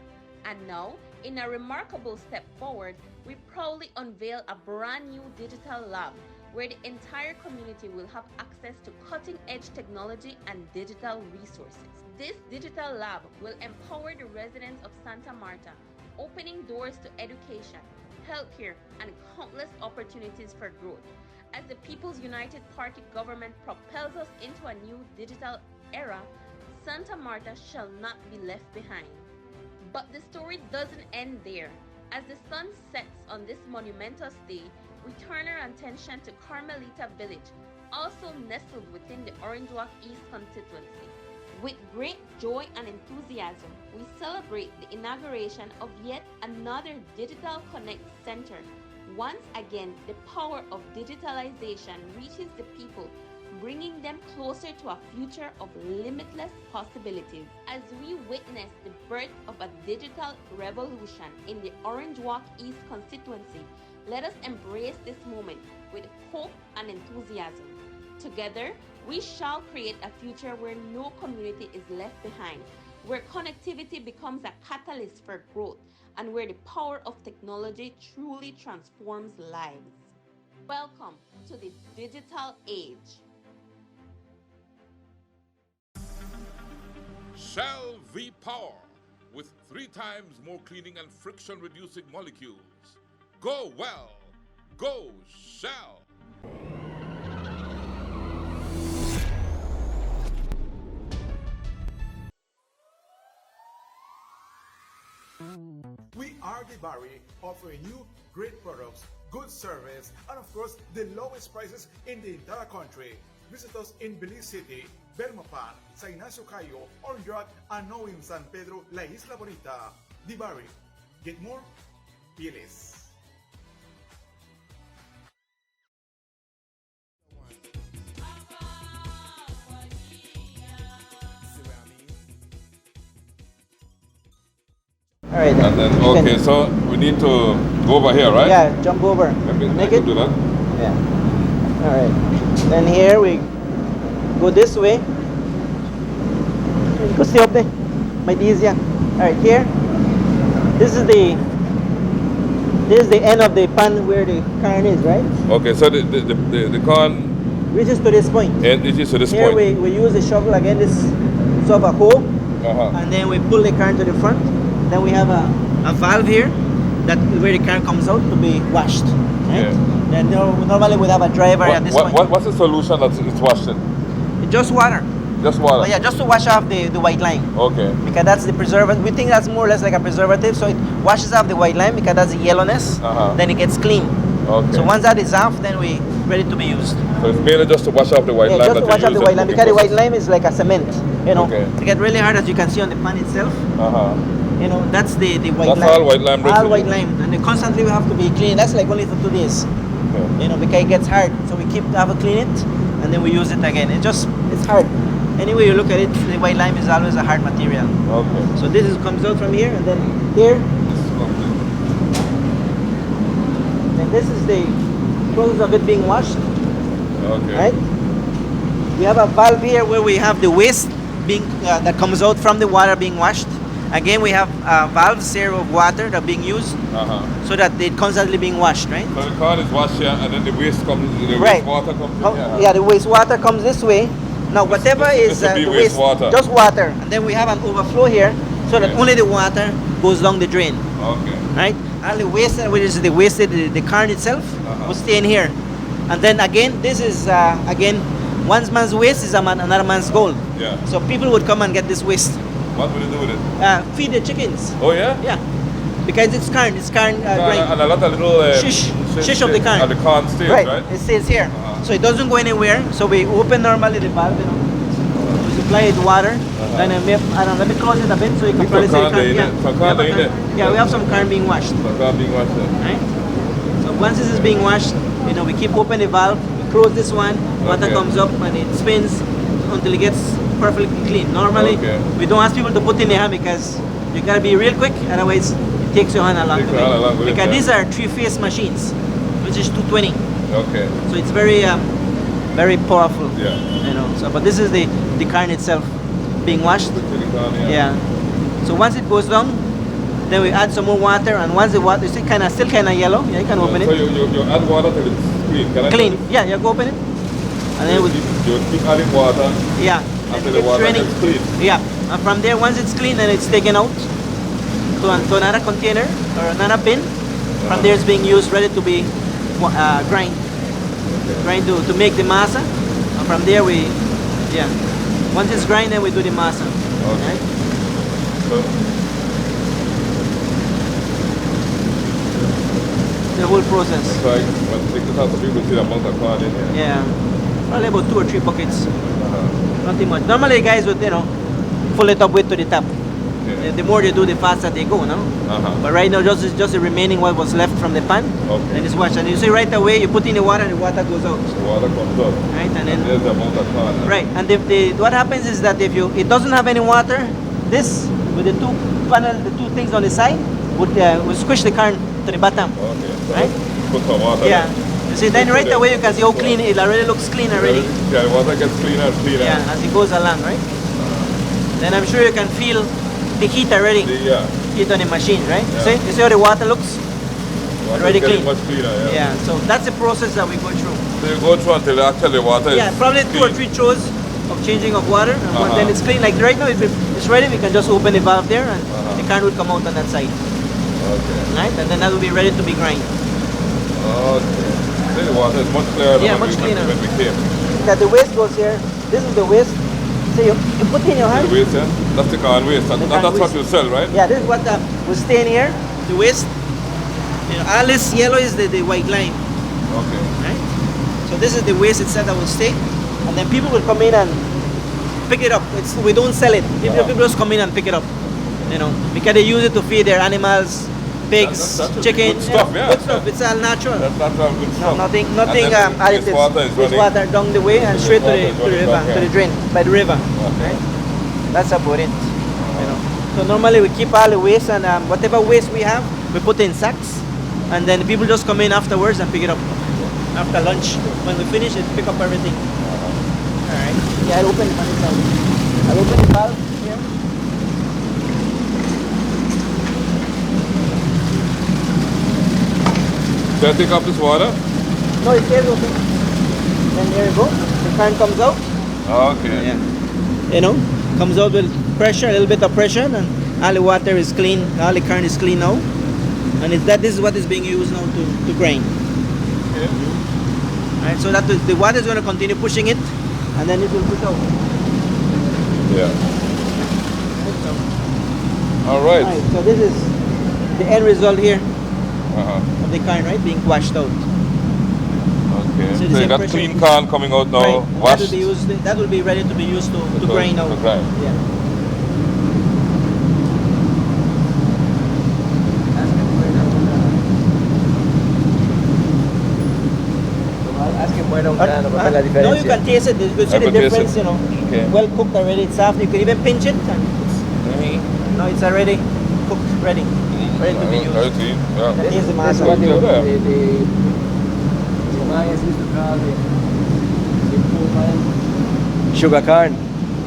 And now, in a remarkable step forward, we proudly unveil a brand new digital lab where the entire community will have access to cutting-edge technology and digital resources. This digital lab will empower the residents of Santa Marta, opening doors to education, healthcare, and countless opportunities for growth. As the People's United Party government propels us into a new digital era, Santa Marta shall not be left behind. But the story doesn't end there. As the sun sets on this monumentous day, we turn our attention to Carmelita Village, also nestled within the Orange Walk East constituency. With great joy and enthusiasm, we celebrate the inauguration of yet another Digital Connect Center. Once again, the power of digitalization reaches the people, bringing them closer to a future of limitless possibilities. As we witness the birth of a digital revolution in the Orange Walk East constituency, let us embrace this moment with hope and enthusiasm. Together, we shall create a future where no community is left behind, where connectivity becomes a catalyst for growth, and where the power of technology truly transforms lives. Welcome to the digital age. Shell V-Power with 3 times more cleaning and friction reducing molecules. Go well. Go Shell. We are the Barry, offering you great products, good service, and of course, the lowest prices in the entire country. Visit us in Belize City, Belmopan, Sa Ignacio Cayo, Orange Rock, and now in San Pedro, La Isla Bonita. The Barry. Get more? Feel less. All right. And then, You okay, can- so we need to go over here, right? Yeah, jump over. I Make can it. do that. Yeah. All right. Then here we go this way. You can stay up there. Might be easier. All right, here. This is the end of the pan where the carn is, right? Okay, so the corn Reaches to this point. and it is to this Here point. we use the shovel again. This sort of a hole, Uh-huh. and then we pull the carn to the front. Then we have a valve here that where the carn comes out to be washed. Right? Yeah. Then normally we'd have a driver at this point. What's the solution that it's washed in? Just water. Just water? But yeah, just to wash off the white line. Okay. Because that's the preservative. We think that's more or less like a preservative. So it washes off the white line because that's the yellowness. Uh-huh. Then it gets clean. Okay. So once that is off, then we ready to be used. So it's mainly just to wash off the white Yeah, lime. just to that wash you off the use white in lime. cooking Because the white process. lime is like a cement. You know, Okay. it gets really hard as you can see on the pan itself. Uh-huh. You know, that's the white That's lime. all white lime All residue. white lime. And then constantly we have to be cleaning. That's like only for 2 days. Okay. You know, because it gets hard. So we have to clean it and then we use it again. It's hard. Anyway you look at it, the white lime is always a hard material. Okay. So comes out from here and then here. And this is the process of it being washed. Okay. Right? We have a valve here where we have the waste being that comes out from the water being washed. Again, we have valves here of water that are being used Uh-huh. so that it's constantly being washed, right? So the corn is washed here and then the waste comes, the Right. wastewater comes in Oh, here. yeah, the wastewater comes this way. Now, whatever This is would be the waste, wastewater. just water, and then we have an overflow here so that Okay. only the water goes down the drain, Okay. right? And the waste, which is the wasted, the carn itself, Uh-huh. will stay in here. And then again, this is again, one man's waste is another man's gold. Yeah. So people would come and get this waste, What will you do with it? feed the chickens. Oh yeah? Yeah, because it's carn grind. And a lot of little Shish of the corn. And the corn stays, Right, right? it stays here. Uh-huh. So it doesn't go anywhere. So we open normally the valve, you know, to supply it water. Then let me close it a bit so you can Put probably some see corn there, yeah, innit? Some we corn have a there, innit? yeah, we have some corn being washed. The corn being washed there. Right? So once this is being washed, you know, we keep open the valve, we close this one, water Okay. comes up and it spins until it gets perfectly clean. Normally, Okay. we don't ask people to put in their hand because you gotta be real quick, otherwise it takes your hand along Takes the your way. hand along with it, Because yeah. these are 3-phase machines, which is 220. Okay. So it's very powerful. Yeah. You know. So, but this is the carn itself being washed. The corn, Yeah. So once it goes down, then we add some more water, and once the water is still kind of yellow, yeah, you can open So it. you add water till it's clean. Can I Clean. do this? Yeah, you go open it, and then we You keep adding water yeah. until It the gets water draining. gets clean. Yeah. And from there, once it's clean, then it's taken out to another container or another bin. From there, it's being used, ready to be grind to make the masa. And from there, once it's grind, then we do the masa. Okay. Right? So, The whole process. so when take this out, so people see the amount of corn in here. Yeah. Probably about 2 or 3 buckets. Uh-huh. Nothing much. Normally, guys would fill it up with to the top. Okay. The more they do, the faster they go, no? Uh-huh. But right now, just the remaining what was left from the pan, Okay. and it's washed. And you see right away, you put in the water goes out, The water comes out. right? And then There's the amount of corn. right, and what happens is that if it doesn't have any water, this with the two things on the side would squish the corn to the bottom, Okay. So right? put some water Yeah. there. You see, then right away you can see how clean it already looks clean already. Yeah, the water gets cleaner and cleaner. Yeah, as it goes along, right? Then I'm sure you can feel the heat already. Yeah. Heat on the machine, right? Yeah. You see how the water looks? Water already is getting clean. much cleaner, yeah. Yeah, so that's the process that we go through. So you go through until actually the water Yeah, is probably 2 or clean. 3 throws of changing of water, and Uh-huh. then it's clean. Like right now, if it's ready, we can just open the valve there, and Uh-huh. the current will come out on that side, Okay. right? And then that will be ready to be grind. Okay. Then the water is much clearer than Yeah, when much we- cleaner. when we came. That the waste goes here. This is the waste. So you put in your hand. The waste, yeah? That's the can waste. The can That's what waste. you sell, right? Yeah, this is what will stay in here. The waste. You know, all this yellow is the white line, Okay. right? So this is the waste itself that will stay, and then people will come in and pick it up. We don't sell it. People just come in and pick it up. You know, because they use it to feed their animals, pigs, That's chicken. good stuff, yeah. Good stuff. It's all natural. That's good No, stuff. nothing And then additives. this water is running. water down the way and This straight to water the, is to the running river, back to here. the drain, by the river. Okay. Right? That's about it. You know. So normally we keep all the waste, and whatever waste we have, we put in sacks, and then people just come in afterwards and pick it up after lunch. When we finish it, pick up everything. All right. Yeah, I'll open it on this side. I'll open the valve here. Can I take off this water? No, it stays open. Then there you go. The current comes out. Okay. Yeah. You know, comes out with pressure, a little bit of pressure, and all the water is clean, all the current is clean now. And this is what is being used now to grind. Okay. Right, so that the water is going to continue pushing it, and then it will push out. Yeah. All right. Right, so this is the end result here Uh-huh. of the current, right, being washed out. Okay. So So the you same got pressure. clean can coming out now, Right, and that washed. will be used. That will be ready to be used to grind now. To grind. Yeah. Ask him why don't can No, la you diferencia. can taste it. You can see I the can taste difference, it. you know. Okay. Well cooked already, it's soft. You can even pinch it. And no, it's already cooked, ready to be used. Very clean. Yeah. That is the This is masa. what the Yeah. Mayans used to call the sugar corn.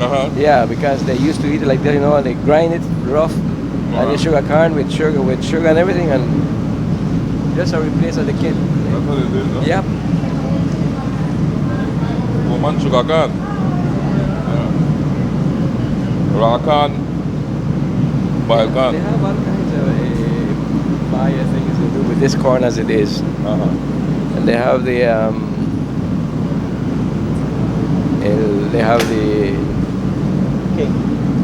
Uh-huh. Yeah, because they used to eat it like that, you know, and they grind it rough, and the sugar corn with sugar and everything, and just a replace of the kid. That's what it is, huh? Yep. Woman sugar can. Yeah. Raw can. Boiled They can. have all kinds of Maya things to do with this corn as it is, Uh-huh. and they have the Okay.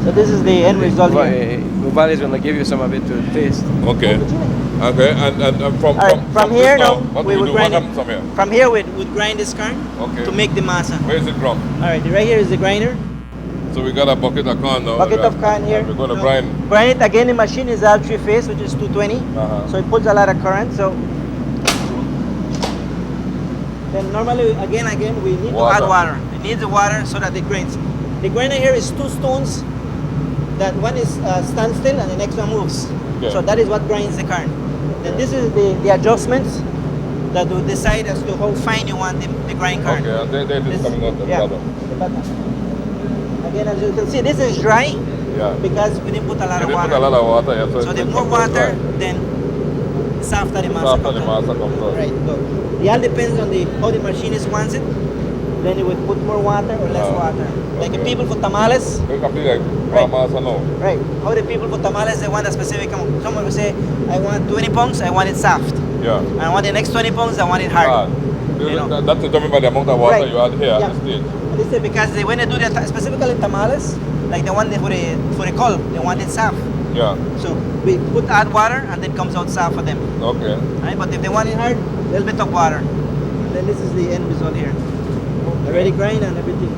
So this is the end result here. Uval is going to give you some of it to taste. Okay. Okay. And from All right, from here this now, what we do will do? grind What it. happens from here? From here, we would grind this corn Okay. to make the masa. Where is it from? All right, right here is the grinder. So we got a bucket of corn now. Bucket of corn here. And we're going to No. grind. Grind it again. The machine is all three phase, which is 220. Uh-huh. So it puts a lot of current. So then normally again we need to add water. It needs the water so that it grinds. The grinder here is 2 stones. That one is standstill and the next one moves. Okay. So that is what grinds the current. Then this is the adjustments that will decide as to how fine you want the grind current. Okay, and they're just coming out the yeah, bottom. the bottom. Again, as you can see, this is dry Yeah. because we didn't put a lot They of put water. a lot of water, yeah. So the it more comes out water, dry. then softer the masa After the comes out. masa comes out. Right, so it all depends on how the machinist wants it. Then you would put more water or less water. Like the okay. people for tamales, It can be like Right. masa now. right? How the people for tamales, they want a specific amount. Someone will say, I want 20 pounds, I want it soft. Yeah. And I want the next 20 pounds, I want it hard. Hard. You know. That's determined by the amount of water Right. you add here Yeah. at this stage. And this is because when they do the specifically tamales, like the one for the col, they want it soft. Yeah. So we add water and then comes out soft for them. Okay. Right? But if they want it hard, a little bit of water. And then this is the end result here. Already grind and everything.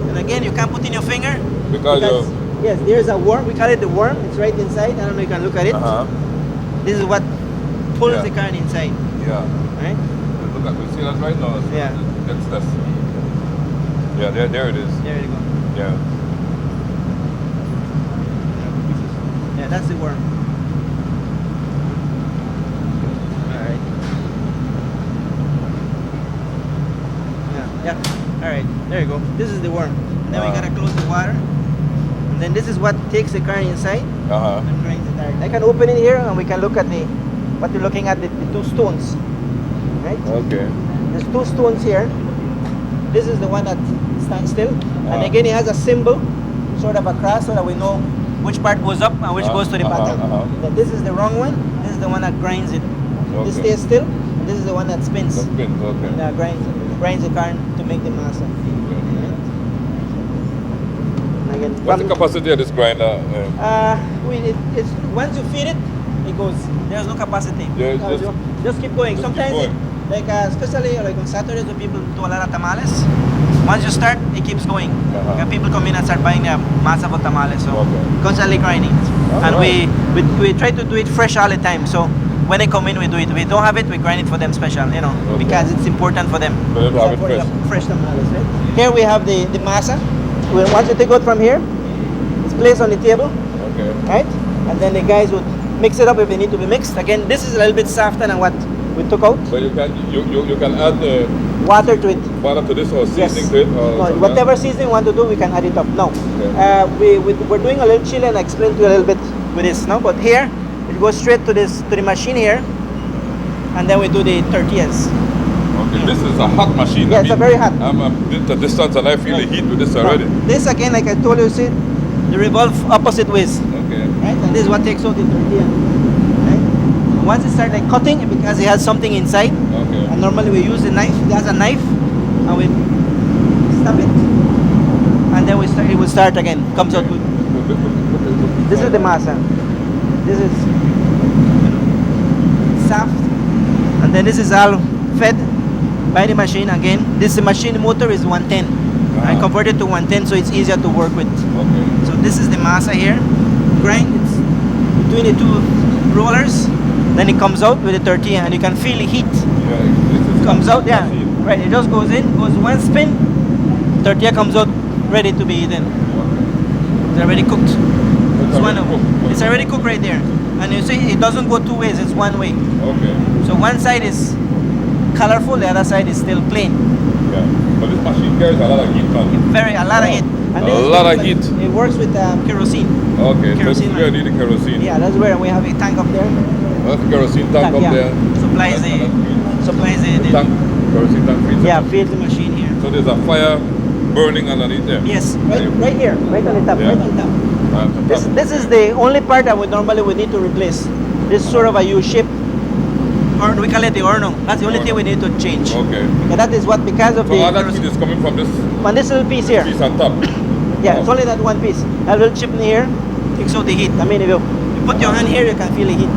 And again, you can't put in your finger. Because Yes, there's a worm. We call it the worm. It's right inside. I don't know if you can look at it. uh-huh. This is what pulls Yeah. the current inside. Yeah. Right? Look at, we see that right now. Yeah. That's yeah, there it is. There you go. Yeah. Yeah, that's the worm. Alright. Yeah. Alright, there you go. This is the worm. And then we gotta close the water. And then this is what takes the current inside. and grinds it direct. I can open it here and we can look at what you're looking at, the two stones, right? Okay. There's two stones here. This is the one that stands still, and again it has a symbol, sort of a cross, so that we know which part goes up and which goes to the bottom. Then this is the wrong one. This is the one that grinds it. Okay. This stays still. And this is the one that spins. That spins, okay. And grinds the corn to make the masa. And again, What's the capacity of this grinder? it's once you feed it, it goes. There's no capacity. Yeah, Just keep going. just keep Sometimes, going. especially like on Saturdays when people do a lot of tamales, once you start, it keeps going. Because people come in and start buying their masa for tamales, so constantly grinding. And we try to do it fresh all the time. So when they come in, we do it. We don't have it, we grind it for them special, because it's important for them. For them to have it fresh. Fresh tamales, right? Here we have the masa. Once you take it from here, it's placed on the table, right? And then the guys would mix it up if they need to be mixed. Again, this is a little bit softer than what we took out. But you can add Water to it. water to this or seasoning Yes. to it? Or No, something whatever else? seasoning you want to do, we can add it up. No. Okay. We're doing a little chili and I explained to you a little bit with this now. But here, it goes straight to the machine here. And then we do the tortillas. Okay, this is a hot machine. Yeah, it's a very hot. I'm a bit at distance and I feel the heat with this already. This again, like I told you, see, they revolve opposite ways. Okay. Right? And this is what takes out the tortilla. Right? Once it starts like cutting, because it has something inside, Okay. and normally we use a knife. It has a knife, and we stab it, and then it will start again. Comes out with. This is the masa. This is soft, and then this is all fed by the machine again. This machine motor is 110. I converted to 110, so it's easier to work with. Okay. So this is the masa here. Grind it between the two rollers. Then it comes out with the tortilla, and you can feel the heat. Yeah, this is Comes a out, yeah. machine. Right, it just goes in, goes one spin, tortilla comes out ready to be eaten. It's already cooked. It's already cooked right there. And you see, it doesn't go two ways, it's one way. Okay. So one side is colorful, the other side is still plain. Yeah. But this machine carries a lot of heat on it. A lot of heat. And this A is lot like- of heat. It works with kerosene. Okay, so this is Kerosene where light. you need the kerosene. Yeah, that's where we have a tank up there. That's the kerosene tank up yeah. there. Supplies The tank, kerosene tank feeds yeah, it. feeds the machine here. So there's a fire burning underneath there. Yes, right here, right on the top, Yeah. right on top. This is the only part that we normally would need to replace. This sort of a U shape, or we call it the orno. That's the only thing we need to change. Okay. And that is what, because of So the all that heat is coming from this on this little piece here. piece on top. Yeah, it's only that one piece. That little chip in here takes out the heat. I mean, if you put your hand here, you can feel the heat.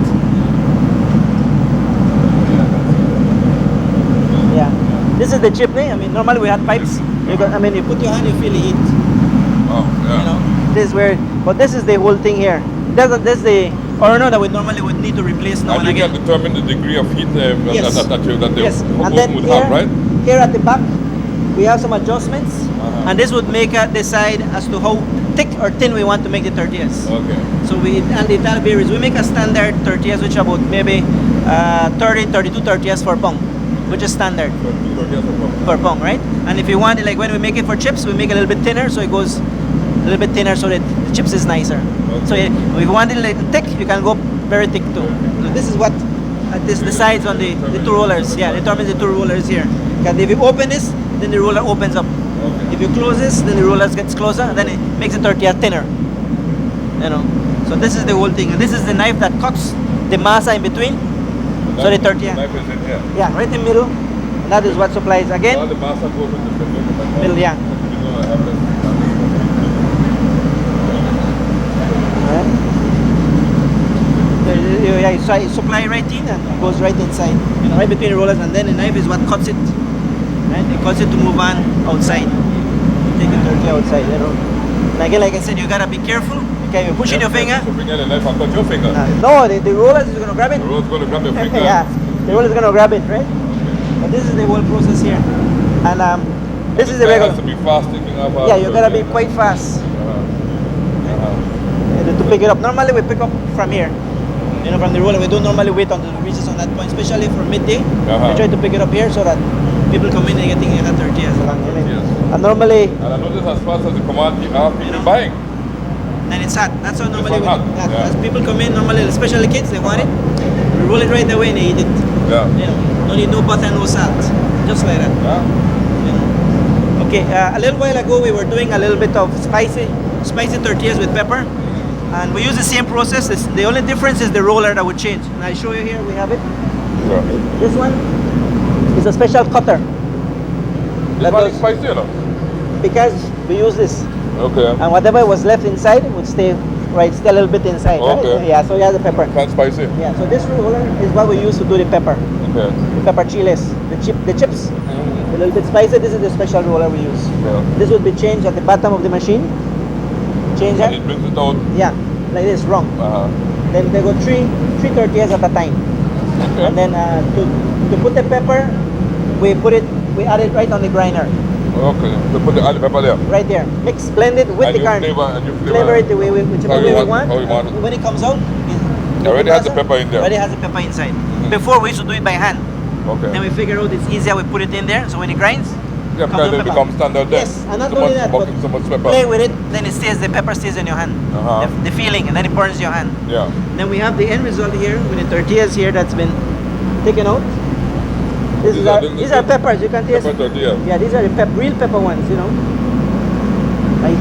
Yeah, this is the chimney. I mean, normally we had pipes. You put your hand, you feel the heat. Oh, yeah. This is where, but this is the whole thing here. That's the orno that we normally would need to replace now And and you again. can determine the degree of heat Yes. that the Yes, and oven then would here, have, right? here at the back, we have some adjustments, and this would make us decide as to how thick or thin we want to make the tortillas. Okay. So and it all varies. We make a standard tortillas, which about maybe 32 tortillas per pound, which is standard So 2 tortillas per pound. per pound, right? And if you want it, like when we make it for chips, we make it a little bit thinner, so it goes a little bit thinner, so that the chips is nicer. So if you want it like thick, you can go very thick too. So this is what the sides on the two rollers. Yeah, determines the two rollers here. Because if you open this, then the roller opens up. Okay. If you close this, then the roller gets closer, and then it makes the tortilla thinner. So this is the whole thing. And this is the knife that cuts the masa in between. So the tortilla. Knife is in here. Yeah, right in the middle. And that is what supplies All again. the masa goes in the middle. Middle, yeah. You supply right in and it goes right inside, right between the rollers, and then the knife is what cuts it. Right, it cuts it to move on outside. Take the tortilla outside, And again, like I said, you gotta be careful. Okay, you're pushing your finger. Your finger, the knife and cut your finger. No, the rollers is gonna grab it. The roller's going to grab your finger. Yeah, the roller is gonna grab it, right? But this is the whole process here, and this is the It regular. has to be fast taking up. Yeah, you gotta be quite fast to pick it up. Normally we pick up from here, from the roller. We don't normally wait until it reaches on that point, especially for midday. We try to pick it up here so that people come in and getting a tortillas. And normally, And I notice as fast as the command, you have people buying. then it's hot. That's how normally one hot, as people come in, normally, especially kids, they want it. We roll it right away and they eat it. Yeah. You know, no need no butter, no salt, just like that. Yeah. You know. Okay, a little while ago we were doing a little bit of spicy tortillas with pepper, and we use the same process. The only difference is the roller that would change. And I show you here. We have it. Yeah. This one is a special cutter. This one is spicy, you know? Because we use this, Okay. and whatever was left inside would stay a little bit inside. Okay. Right? Yeah. So you have the pepper. Not spicy. Yeah. So this roller is what we use to do the pepper. Okay. The pepper chiles, the chips. A little bit spicy. This is the special roller we use. Yeah. This would be changed at the bottom of the machine. Change that. And it brings it out. Yeah, like this, wrong. Then they go three tortillas at a time. Okay. And then to put the pepper, we add it right on the grinder, Okay. To put the olive pepper there. right there. Blend it with And the you carne. flavor It the way whichever how you way we want- want. how you want it. When it comes out, It already has the pepper in there. Already has the pepper inside. Before we used to do it by hand. Okay. Then we figured out it's easier. We put it in there, so when it grinds, Yeah, comes because the it pepper. becomes standard there. Yes, and not so only much that, bucket, but so much pepper. play with it. Then the pepper stays in your hand. The feeling, and then it burns your hand. Yeah. Then we have the end result here with the tortillas here that's been taken out. These are peppers. You can taste. Pepper tortilla. Yeah, these are the real pepper ones. You know.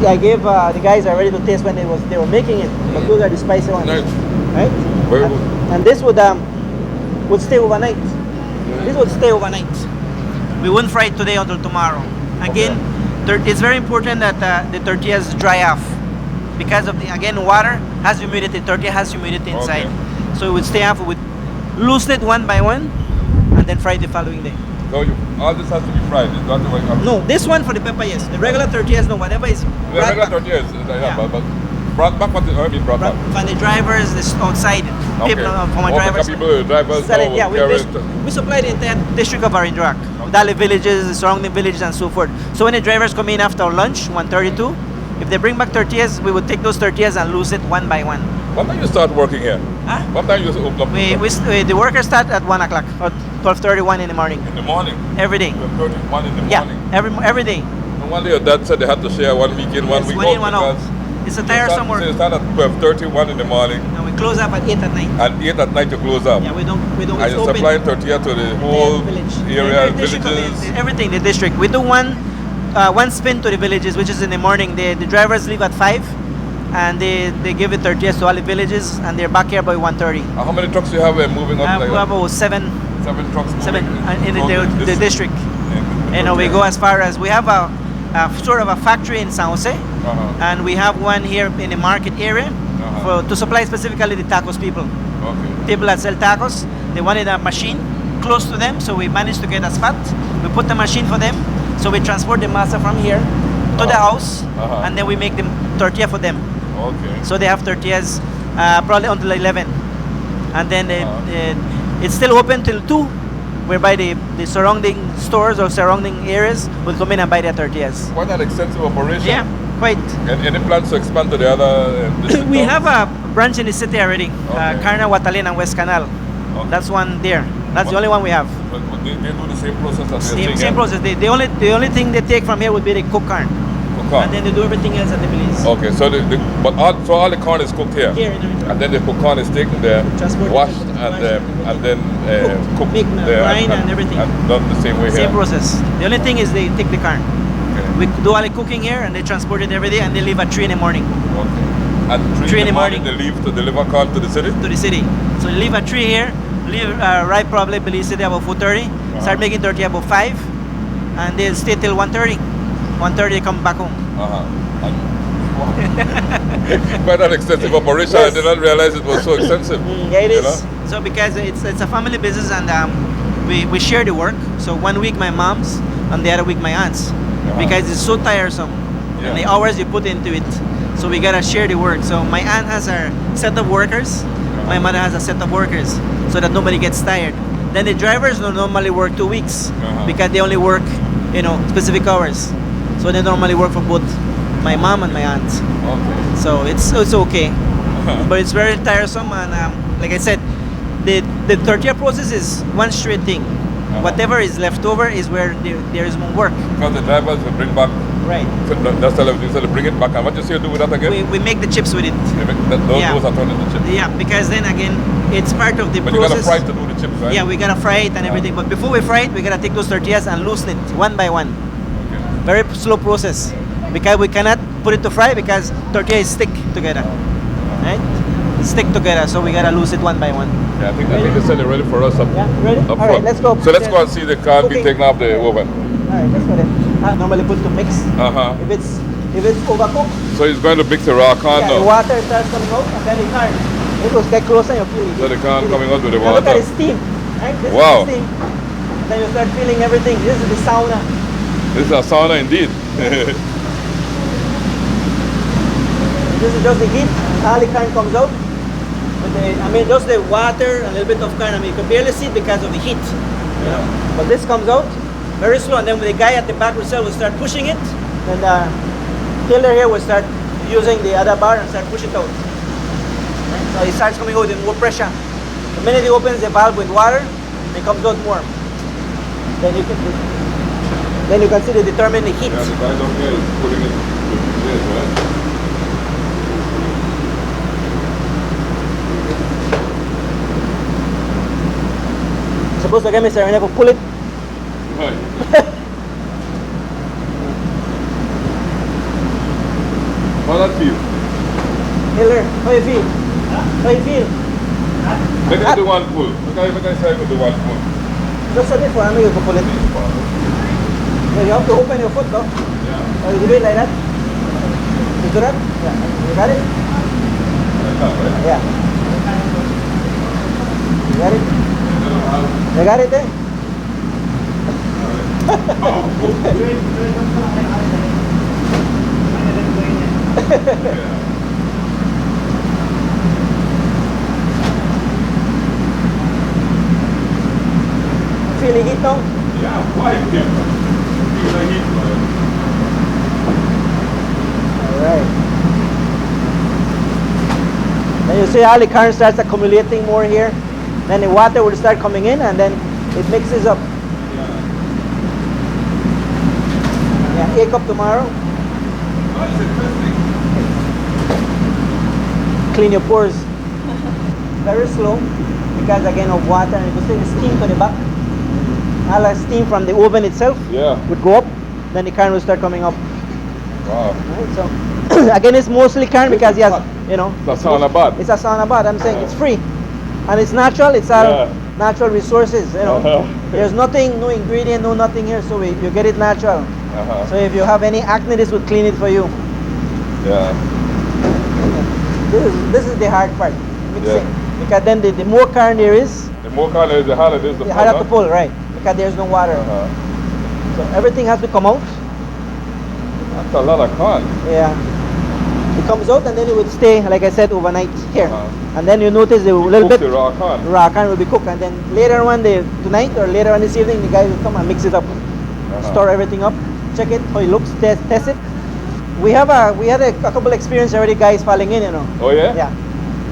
I gave the guys are ready to taste when they were making it, but those are the spicy ones. Nice. Right. Very and, good. and this would stay overnight. This would stay overnight. We wouldn't fry it today until tomorrow. Again, it's very important that the tortillas dry off because of water has humidity. Tortilla has humidity inside, so it would stay off. We would loosen it one by one, and then fry it the following day. So all this has to be fried. It's not the way. No, this one for the pepper, yes. The regular tortillas, no. Whatever is The regular tortillas, but brought back what is brought back. from the drivers outside. People from our drivers. Drivers Sell it, yeah, carry it. we supply the entire district of Orange Rock, with all the villages, the surrounding villages, and so forth. So when the drivers come in after lunch, 1:32, if they bring back tortillas, we would take those tortillas and lose it one by one. What time you start working here? Huh? What time you open up? The workers start at 1 o'clock or 12:31 in the morning. In the morning. Every day. 12:31 in the Yeah, morning. every day. No wonder your dad said they had to share 1 week in, 1 Yes, week one out in, one out. because It's a tiresome work. So you start at 12:31 in the morning And we close up at 8 at night. and 8 at night you close up. Yeah, we don't. And It's you're open. supplying tortilla to the whole village. area, The district of villages. everything, the district. We do one spin to the villages, which is in the morning. The drivers leave at 5, and they give it tortillas to all the villages, and they're back here by 1:30. How many trucks you have moving up? We have about seven 7 trucks moving in from the district. Yeah, You know, we go as far as we have a sort of a factory in San Jose, and we have one here in the market area to supply specifically the tacos people. Okay. People that sell tacos, they wanted a machine close to them, so we managed to get a spot. We put the machine for them, so we transport the masa from here to the house, and then we make the tortilla for them. Okay. So they have tortillas probably until 11, and then it's still open till 2, whereby the surrounding stores or surrounding areas will come in and buy their tortillas. Quite an extensive operation. Yeah, quite. And any plans to expand to the other district We towns? have a branch in the city already, Okay. Carna, Watalin, and West Canal. Okay. That's one there. That's the only one we have. But they do the same process as they're Same saying, process. The only thing they take from here would be the cooked corn, Cook and then they do everything else at the Belize. Okay, so all the corn is cooked here. Here in the And then the cooked corn is taken there, Transported washed, to the and then cooked Big, there, brine and everything. and done the same way Same here. process. The only thing is they take the corn. Okay. We do all the cooking here, and they transport it every day, and they leave at 3 in the morning Okay. And 3 in the morning they leave to deliver corn to the city? to the city. So they leave at 3 here, leave right probably Belize City about 4:30. Start making tortilla about 5, and they stay till 1:30. 1:30 they come back home. Quite an extensive operation. Yes. I did not realize it was so extensive. Yeah, it You is. know? So because it's a family business, and we share the work. So 1 week my mom's, and the other week my aunt's, because it's so tiresome, and the hours you put into it. So we gotta share the work. So my aunt has her set of workers, my mother has a set of workers, so that nobody gets tired. Then the drivers don't normally work 2 weeks because they only work, specific hours. So they normally work for both my mom and my aunt. Okay. So it's okay, but it's very tiresome. And like I said, the tortilla process is one straight thing. Whatever is left over is where there is more work. Because the drivers will bring back Right. So that's tell them, so they bring it back. And what you say you do with that again? We make the chips with it. Those are turned into chips. Yeah, because then again, it's part of the But process. you gotta fry it to do the chips, right? Yeah, we gotta fry it and everything. But before we fry it, we gotta take those tortillas and loosen it one by one. Okay. Very slow process, because we cannot put it to fry because tortillas stick together, right? Stick together, so we gotta lose it one by one. Yeah, I think they said they're ready for us up. Yeah, ready? Up All front. right, let's go. So let's go and see the can be Okay. taken off the oven. All right, let's go then. I normally put to mix. If it's overcooked, So he's going to mix the raw corn the now. water starts coming out, and then the corn. It goes get closer, and you feel it. So the corn coming out with the Now look water. at the steam, right? This Wow. is the steam. Then you start feeling everything. This is the sauna. This is a sauna indeed. This is just the heat, and all the corn comes out. Just the water, a little bit of corn. You can barely see it because of the heat. You know? But this comes out very slow, and then the guy at the back will start pushing it, and Taylor here will start using the other bar and start pushing it out. Right? So it starts coming out with more pressure. The minute he opens the valve with water, it comes out warm. Then you can see they determine the heat. Yeah, the guy down here is putting it with this, right? Supposed to get Mr. Rene to pull it. Right. How that feel? Taylor, how you feel? How you feel? Make I do one pull. Make I say I could do one pull. Just a bit for me, you can pull it. Yeah, you have to open your foot though. Yeah. Or you do it like that. You do that? Yeah. You got it? Like that, right? Yeah. You got it? You got it there? Feel the heat now? Yeah, why? Feel the heat, right? Alright. Then you see how the current starts accumulating more here. Then the water will start coming in and then it mixes up. Yeah, egg up tomorrow. Oh, it's interesting. Clean your pores. Very slow because again of water, and you can see the steam to the back. All the steam from the oven itself would go up, then the current will start coming up. Wow. Right, so again, it's mostly current because yes, you know. It's a sauna bath. It's a sauna bath. I'm saying it's free, and it's natural. It's all natural resources. You know, there's nothing, no ingredient, no nothing here. So you get it natural. So if you have any acne, this would clean it for you. Yeah. This is the hard part, mixing. Because then the more current there is, the more corn there is, the harder it is to the pull. harder to pull, right? Because there's no water. So everything has to come out. That's a lot of corn. Yeah. It comes out and then it would stay, like I said, overnight here. And then you notice a little bit the raw corn. raw corn will be cooked, and then later on tonight or later on this evening, the guy will come and mix it up, store everything up, check it how it looks, test it. We had a couple experience already, guys falling in, you know. Oh yeah? Yeah.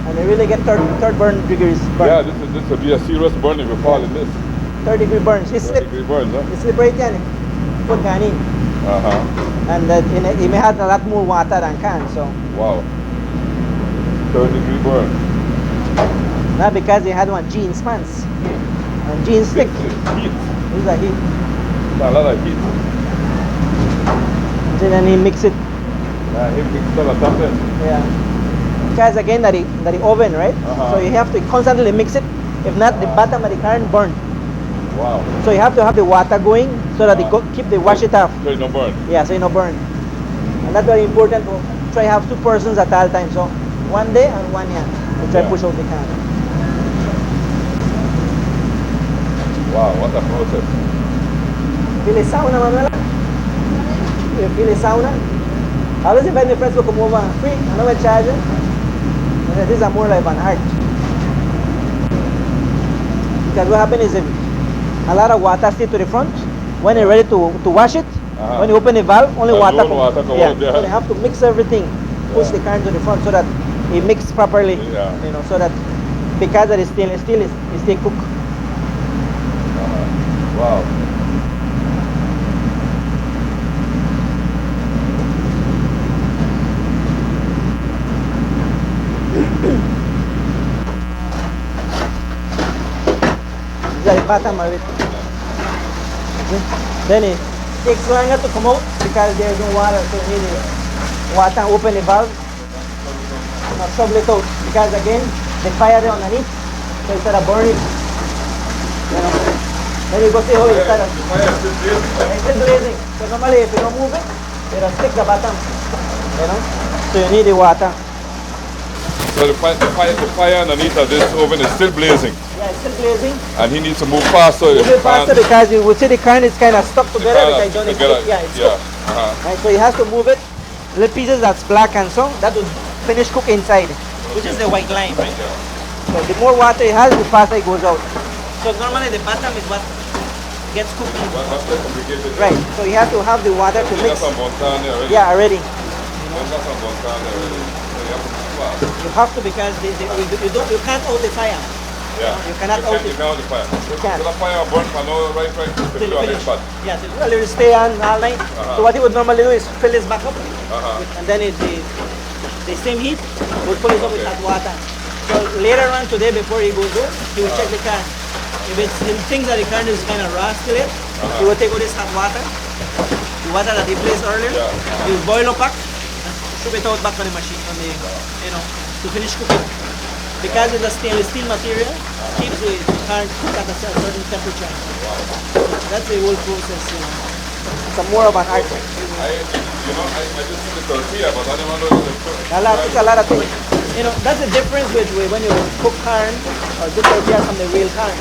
And they really get third burn degrees. Burn. Yeah, this would be a serious burn if you fall in this. 3rd-degree burns. It slip. 3rd-degree burns, huh? It slip right in. Put gani. And it may have a lot more water than can, so. Wow. 3rd-degree burn. Not because they had one jeans pants. And jeans stick. Heat. This is a heat. A lot of heat. And then he mix it. Yeah, he mixed all the top in. Yeah. Because again, that the oven, right? So you have to constantly mix it. If not, the bottom of the current burn. Wow. So you have to have the water going so that wash it off. So it don't burn. Yeah, so it no burn. And that's very important to try have 2 persons at all times. So one day and one hand to try push out the can. Wow, what a process. Feel the sauna, Manuela? You feel the sauna? I always invite my friends to come over free. I know I charge them. And these are more like an art. Because what happens is if a lot of water stays to the front, when you're ready to wash it, when you open the valve, only water comes out. So they have to mix everything, push the current to the front so that it mixes properly. You know, so that because of the stainless steel, it stay cooked. Wow. at the bottom of it. Then it takes longer to come out because there's no water, so you need the water, open the valve, or shovel it out. Because again, the fire is underneath, so instead of burning, you know. Then you go see how it starts. It's still blazing. So normally if you don't move it, it'll stick the bottom, you know. So you need the water. So the fire underneath of this oven is still blazing. Yeah, it's still blazing. And he needs to move faster. Move it faster because you would see the current is kind of stuck together because you don't together. stick. Yeah, it's Yeah. cooked. Right, so he has to move it. Little pieces that's black and so that will finish cook inside, which is the white line, right? So the more water it has, the faster it goes out. So normally the bottom is what gets cooked. Right. So you have to have the water to mix. Yeah, already. You have to because you can't out the fire. Yeah. You cannot out it. You can't out the fire. You can't. So the fire burn for no right Till till you finish. spot. Yeah, well, it will stay on all night. So what he would normally do is fill this back up, and then the same heat will pull it up with hot water. So later on today, before he goes home, he will check the can. If he thinks that the can is kind of raw still, he will take out this hot water, the water that he placed earlier, he will boil up back, and shoot it out back on the machine, to finish cooking. Because it's a stainless steel material, keeps the can cooked at a certain temperature. That's the whole process, It's more of an art. I just see the tortilla, but I don't know It's a lot of things. That's the difference with when you cook corn or do tortilla from the real corn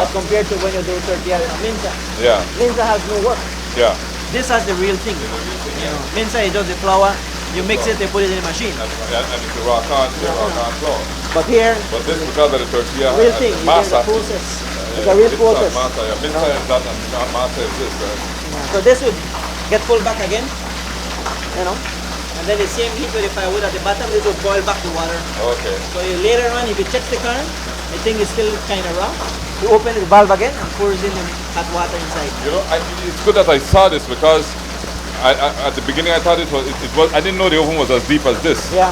as compared to when you do tortilla in minza. Yeah. Minza has no work. Yeah. This has the real thing. Minza, it does the flour, you mix it, they put it in the machine. And it's the raw corn flour. But here, but this is because of the tortilla. Real thing, masa. the process. It's a real process. Masa, yeah. Minza is that and masa is this, right? So this would get pulled back again, and then the same heat with the firewood at the bottom, this will boil back the water. Okay. So later on, if you check the current, the thing is still kind of raw. You open the valve again and pours in the hot water inside. It's good that I saw this because at the beginning I thought it was I didn't know the oven was as deep as this. Yeah.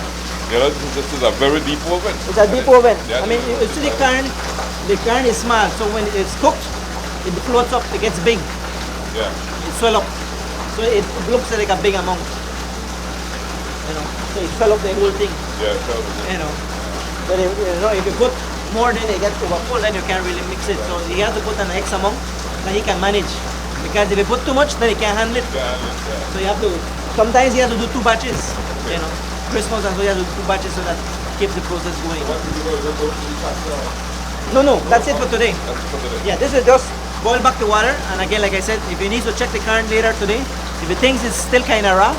This is a very deep oven. It's a deep oven. Yeah, I mean, you see the current is small, so when it's cooked, it floats up, it gets big. Yeah. It swell up. So it looks like a big amount. So it swell up the whole thing. Yeah, But if you put more, then it gets overfull, then you can't really mix it. So you have to put an X amount that he can manage. Because if you put too much, then he can't handle it. So you have to, sometimes you have to do 2 batches. Christmas and so you have to do 2 batches so that keeps the process going. No, that's it for today. Yeah, this is just boil back the water, and again, like I said, if he needs to check the current later today, if he thinks it's still kind of raw,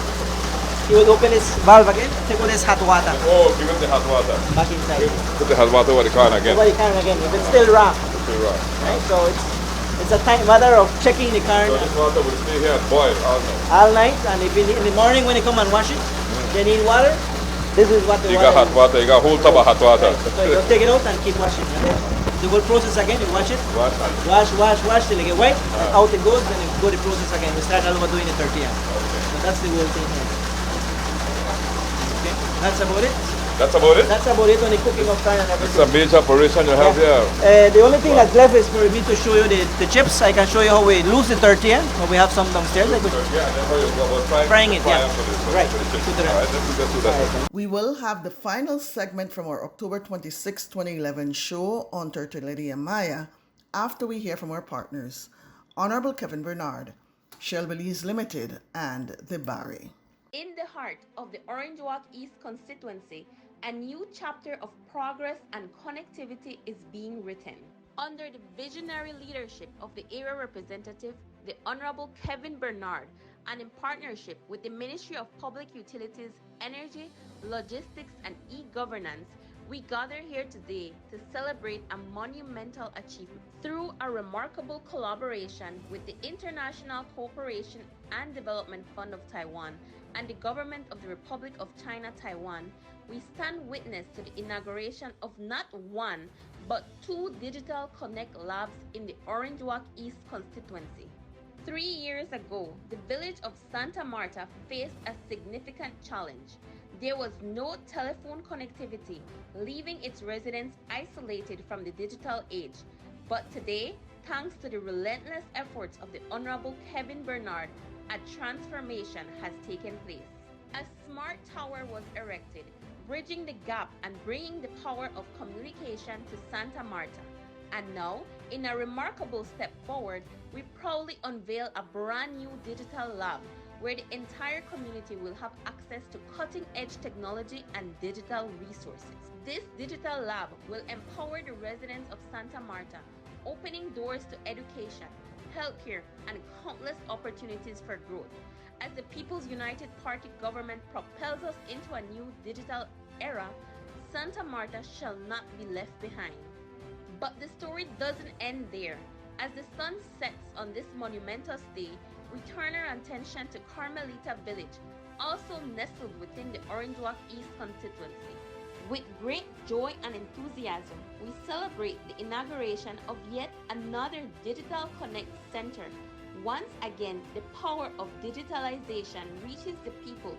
he will open his valve again, take out his hot water. Oh, give him the hot water. Back inside. Put the hot water over the can again. Over the can again, if it's still raw. Right? So it's a matter of checking the current. So this water will stay here and boil all night. All night, and if in the morning when you come and wash it, they need water. This is what the you water got hot water, you got a whole tub of hot water. Right. So you just take it out and keep washing. The whole process again, you wash it, wash till it get white, and out it goes, then you go the process again. We start all over doing the tortilla. So that's the whole thing here. Okay, that's about it. That's about it? That's about it on the cooking of corn and everything. It's a major operation you have here. The only thing that's left is for me to show you the chips. I can show you how we lose the tortilla, but we have some downstairs. Yeah, and then how you go about frying it, yeah. Right. Let's do that. We will have the final segment from our October 26, 2011 show on Tortilleria Maya after we hear from our partners, Honorable Kevin Bernard, Shell Belize Limited, and the Barry. In the heart of the Orange Walk East constituency, a new chapter of progress and connectivity is being written. Under the visionary leadership of the area representative, the Honorable Kevin Bernard, and in partnership with the Ministry of Public Utilities, Energy, Logistics, and E-Governance, we gather here today to celebrate a monumental achievement. Through a remarkable collaboration with the International Cooperation and Development Fund of Taiwan and the Government of the Republic of China, Taiwan, we stand witness to the inauguration of not 1, but 2 Digital Connect Labs in the Orange Walk East constituency. 3 years ago, the village of Santa Marta faced a significant challenge. There was no telephone connectivity, leaving its residents isolated from the digital age. But today, thanks to the relentless efforts of the Honorable Kevin Bernard, a transformation has taken place. A smart tower was erected, bridging the gap and bringing the power of communication to Santa Marta. And now, in a remarkable step forward, we proudly unveil a brand new digital lab where the entire community will have access to cutting-edge technology and digital resources. This digital lab will empower the residents of Santa Marta, opening doors to education, healthcare, and countless opportunities for growth. As the People's United Party government propels us into a new digital era, Santa Marta shall not be left behind. But the story doesn't end there. As the sun sets on this monumentous day, we turn our attention to Carmelita Village, also nestled within the Orange Walk East constituency. With great joy and enthusiasm, we celebrate the inauguration of yet another Digital Connect Center. Once again, the power of digitalization reaches the people,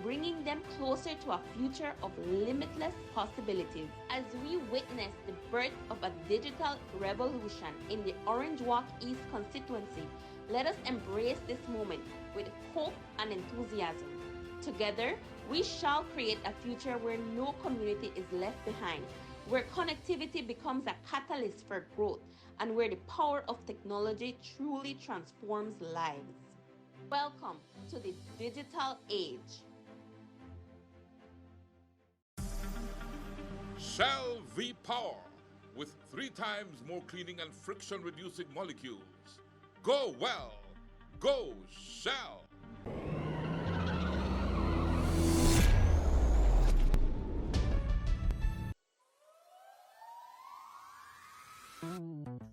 bringing them closer to a future of limitless possibilities. As we witness the birth of a digital revolution in the Orange Walk East constituency, let us embrace this moment with hope and enthusiasm. Together, we shall create a future where no community is left behind, where connectivity becomes a catalyst for growth, and where the power of technology truly transforms lives. Welcome to the digital age. Shell V-Power with 3 times more cleaning and friction-reducing molecules. Go well. Go Shell.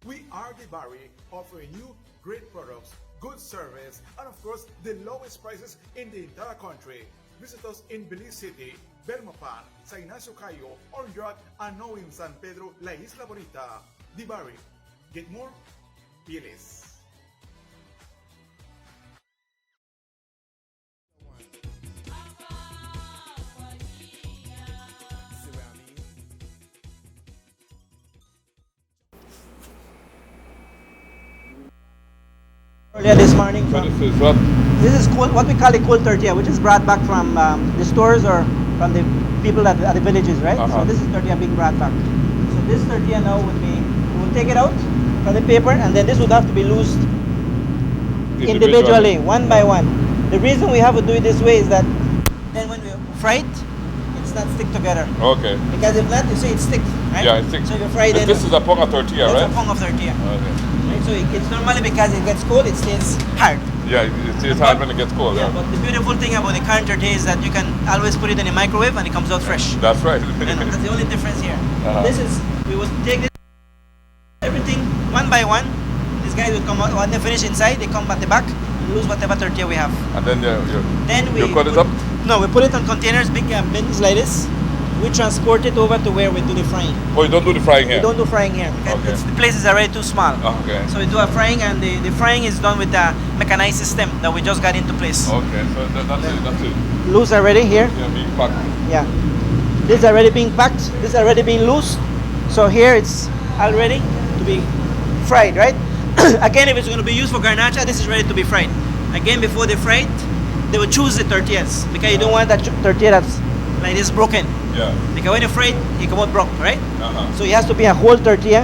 We are the Barry, offering you great products, good service, and of course, the lowest prices in the entire country. Visit us in Belize City, Belmopan, San Ignacio Cayo, Orange Rock, and now in San Pedro, La Isla Bonita. The Barry. Get more? Be less. Earlier this morning, So from, this is what? this is what we call a cold tortilla, which is brought back from the stores or from the people at the villages, right? Uh-huh. So this is tortilla being brought back. So this tortilla now would be, we'll take it out from the paper, and then this would have to be loosed individually, one by one. The reason we have to do it this way is that then when we fry it, it's not stick together. Okay. Because if not, you see it stick, right? Yeah, I think. So if you fry it, This is a ponga tortilla, that's right? a pong of tortilla. Okay. Right? So it's normally because it gets cold, it stays hard. Yeah, it's hard when it gets cold. Yeah, but the beautiful thing about the current tortilla is that you can always put it in a microwave and it comes out fresh. That's right. That's the only difference here. Uh-huh. This is, we would take this, everything one by one. These guys would come out, when they finish inside, they come at the back and lose whatever tortilla we have. And then Then we you cut it put- up? No, we put it on containers, big bins like this. We transport it over to where we do the frying. Oh, you don't do the frying here? We don't do frying here because Okay. the place is already too small. Okay. So we do a frying, and the frying is done with the mechanized system that we just got into place. Okay, so that's it. That's it. Loose already here. Yeah, being packed. Yeah. This is already being packed. This is already being loose. So here it's all ready to be fried, right? Again, if it's going to be used for garnacha, this is ready to be fried. Again, before they fry it, they will choose the tortillas because you don't want that tortilla that's like this broken. Yeah. Because when you fry it, it come out broke, right? Uh-huh. So it has to be a whole tortilla,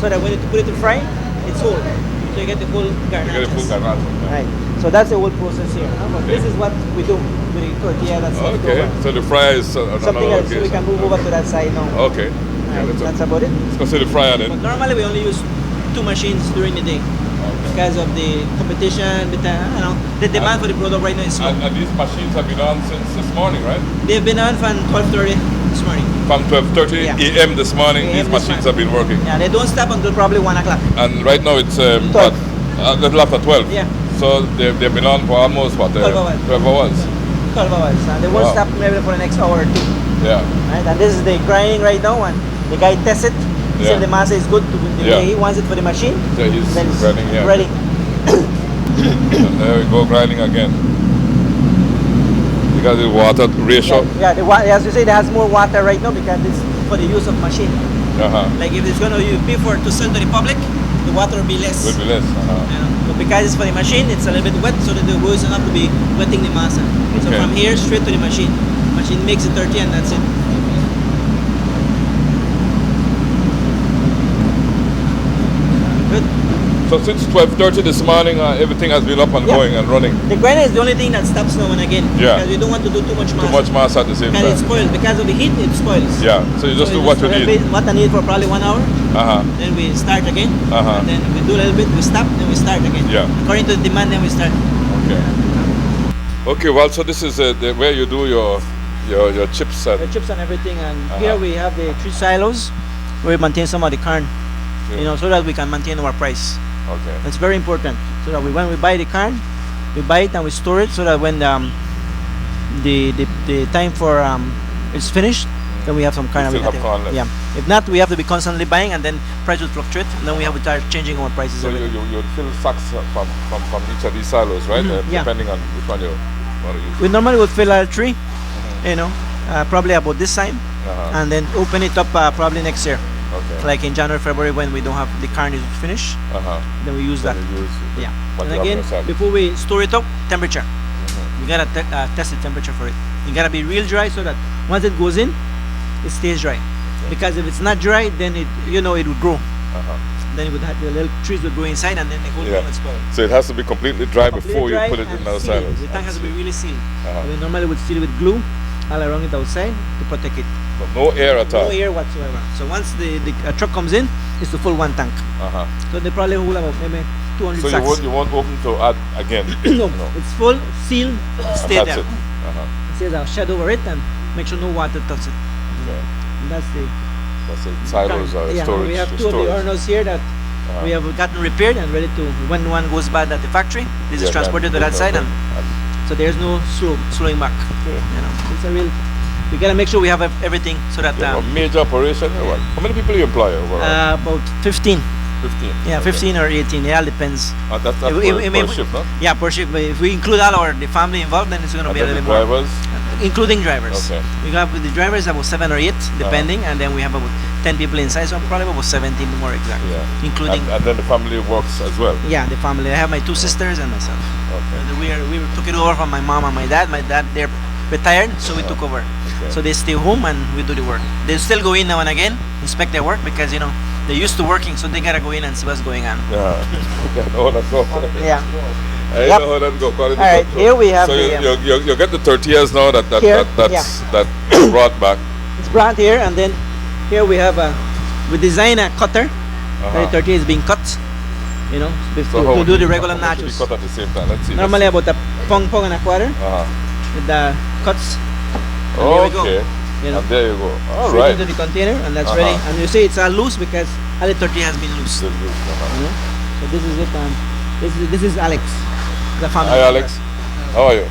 so that when you put it to fry, it's whole. So you get the whole You get a full garnachas. garnacha. Right. So that's the whole process here. But this is what we do with the tortilla that's left Okay, over. so the fryer is on Something another else, so we location. can move over to that side now. Okay. Yeah, Right, that's let's about it. go see the fryer But then. normally we only use 2 machines during the day because of the competition, the demand for the product right now is slow. And these machines have been on since this morning, right? They've been on from 12:30 this morning. From 12:30 Yeah. a.m. this morning, AM these this machines morning. have been working. Yeah, they don't stop until probably 1 o'clock. And right now it's 12. a little after 12. Yeah. So they've been on for almost, what, 12 hours. 12 hours. 12 hours. And they won't Wow. stop maybe for the next hour or two. Yeah. Right? And this is the grinding right now, and the guy tests it. See Yeah. if the massa is good to the Yeah. way he wants it for the machine. So he's Then it's grinding, yeah. ready. And there we go, grinding again. Because the water ratio. Yeah, as you say, it has more water right now because it's for the use of machine. Uh-huh. Like if it's going to be to sell to the public, the water will be less. Will be less. But because it's for the machine, it's a little bit wet, so that the goes enough to be wetting the masa. So Okay. from here straight to the machine. Machine makes the tortilla and that's it. Good. So since 12:30 this morning, everything has been up and Yeah. going and running. The grinder is the only thing that stops now and again. Yeah. Because we don't want to do too much masa. Too much mass at the same Because it time. spoils. Because of the heat, it spoils. Yeah. So you just So do we what you a little need. bit- What I need for probably 1 hour. Then we start again. And then we do a little bit, we stop, then we start again. Yeah. According to the demand, then we start. Okay. Okay. Well, so this is where you do your chips The and. chips and everything, and here we have the 3 silos where we maintain some of the corn, so that we can maintain our price. Okay. That's very important. So that when we buy the corn, we buy it and we store it, so that when the time for is finished, then we have some corn. You still have corn left. Yeah. If not, we have to be constantly buying, and then price will fluctuate, and then we have to start changing our prices. So every day. you fill sacks from each of these silos, right? Yeah. Depending on which one you want to use. We normally would fill all 3, probably about this time, and then open it up probably next year. Okay. Like in January, February, when we don't have the corn is finished, then we use that. You use Yeah. what And you have in again, your salad. before we store it up, temperature. You gotta test the temperature for it. You gotta be real dry, so that once it goes in, it stays dry. Because if it's not dry, then it would grow. Then it would have, the little trees would grow inside, and then the whole thing would spoil. So it has to be completely dry Completely before dry you put it and in another sealed. silos. The tank has to be really sealed. Uh-huh. We normally would seal it with glue all around it outside to protect it. So no air at all. No air whatsoever. So once the truck comes in, it's the full 1 tank. So they probably hold about maybe 200 So sacks. you won't open to add again. No, it's full, sealed, stay That's there. it. It says I'll shed over it and make sure no water touches it. Okay. And that's the That's it. Silos are yeah, storage. we have 2 of the Ornos here that we have gotten repaired and ready to, when one goes bad at the factory, this is transported to that side, and so there's no slowing back. It's a real, we gotta make sure we have everything, so that a major operation. Or what? How many people you employ overall? about 15. 15. Yeah, Okay. 15 or 18. Yeah, depends. That's If- if- per if- shift, no? Yeah, per shift. But if we include all the family involved, then it's gonna And be a then little the bit more. drivers. Including drivers. Okay. We have with the drivers about 7 or 8, depending, and then we have about 10 people inside, so probably about 17 more exactly. Yeah. Including And then the family works as well. yeah, the family. I have my 2 sisters and myself. Okay. We took it over from my mom and my dad. My dad, they're retired, so we took over. Okay. So they stay home and we do the work. They still go in now and again, inspect their work, because they're used to working, so they gotta go in and see what's going on. Yeah. No, that's all. Yeah. I Yep. know how that go. All right, here we have So the, you get the tortillas now that Here, that brought back. it's brought here, and then here we have we design a cutter. The tortilla is being cut, to do the regular how much should be nachos. cut at the same time. Let's see. Normally about a pong and a quarter Uh-huh. with the cuts. And there we go. Okay. You know, And there you go. All straight right. into the container, and that's Uh-huh. ready. And you see it's all loose because all the tortilla has been loose. Still good. So this is it. This is Alex, the family. Hi, Alex. How are you?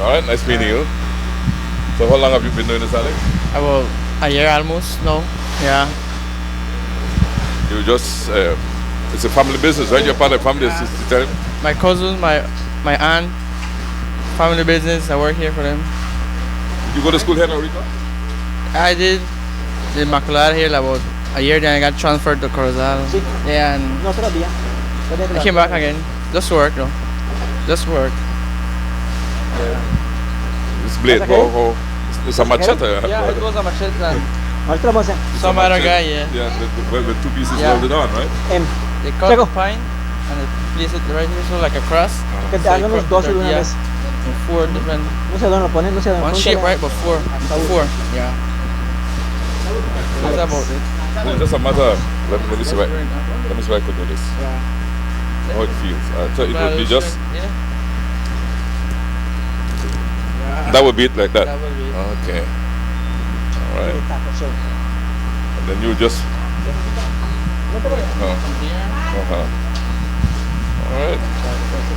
All right. Nice meeting you. So how long have you been doing this, Alex? About a year almost now. Yeah. You just it's a family business, right? You're part of the family. Yeah. Is it My cousins, my aunt, family business. I work here for them. You go to school here in Rico? I did Immaculada here about a year. Then I got transferred to Corozal. Yeah, and No, todavía. I came back again. Just work though. Just work. This blade, That's okay. it's a machete. Yeah, it was a machete. And Ahorita lo vamos a hacer. It's a some other machete. guy, yeah. Yeah, with 2 pieces Yeah. welded on, right? They cut Checo. the pine and they place it right here, so like a cross. Que te So hagan you los cut 12 the de una tortilla vez. in 4 different, No sé dónde lo ponen, no sé dónde one shape, right? But 4. 4. Yeah. That's about it. It's just a matter. Let me see. Let me see if I could do this. How it feels. So it would be just. Yeah. That would be it like that. That will be it. Okay. All right. And then you just. All right.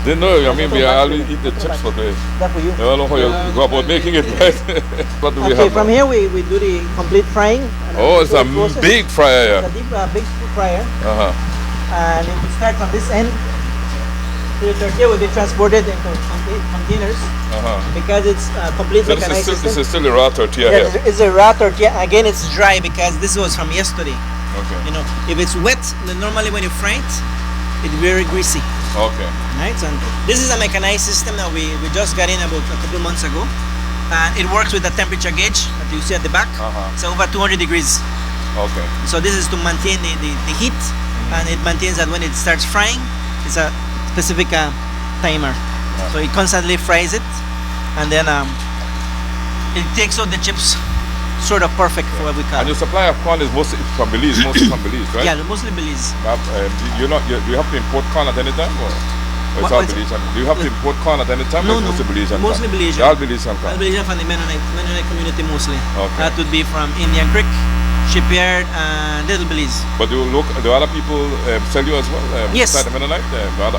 Didn't know. I mean, we always eat the chips for the. That for you. I don't know how you go about making it, right? What do we Okay, have? from now? here we do the complete frying. Oh, it's a Process. big fryer. It's a deep, big fryer. And if we start from this end, the tortilla will be transported into containers because it's complete So mechanized this system. is still a raw tortilla Yeah, here. it's a raw tortilla. Again, it's dry because this was from yesterday. Okay. You know, if it's wet, then normally when you fry it, it's very greasy. Okay. Right, and this is a mechanized system that we just got in about a couple months ago, and it works with the temperature gauge that you see at the back. It's over 200 degrees. Okay. So this is to maintain the heat, and it maintains that when it starts frying, it's a specific timer. So it constantly fries it, and then it takes out the chips sort of perfect for what we call. And your supply of corn is mostly from Belize, right? Yeah, mostly Belize. Do you have to import corn at any time, or it's all Belizean? Do you have to import corn at any time, No, or it's mostly Belizean? Mostly Belizean. All Belizean corn. All Belizean from the Mennonite community mostly. Okay. That would be from Indian Creek, Shipyard, and Little Belize. But do other people sell you as well? Yes. Besides the Mennonite,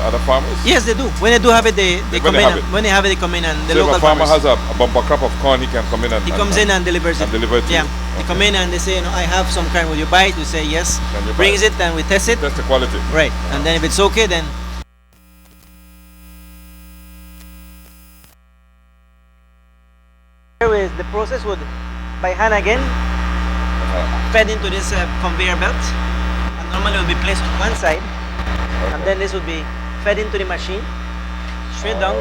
other farmers? Yes, they do. When they do have it, they come in. When they have it, they come in, and the So local if a farmer farmers. has a bumper crop of corn, he can come in and He comes in and delivers it. and deliver it to Yeah. you? They come in and they say, I have some kind. Will you buy it? We say yes. Then you buy Brings it and we test it. That's the quality. Right. And then if it's okay, then here is the process would by hand again fed into this conveyor belt, and normally it will be placed on one side, and then this would be fed into the machine straight down.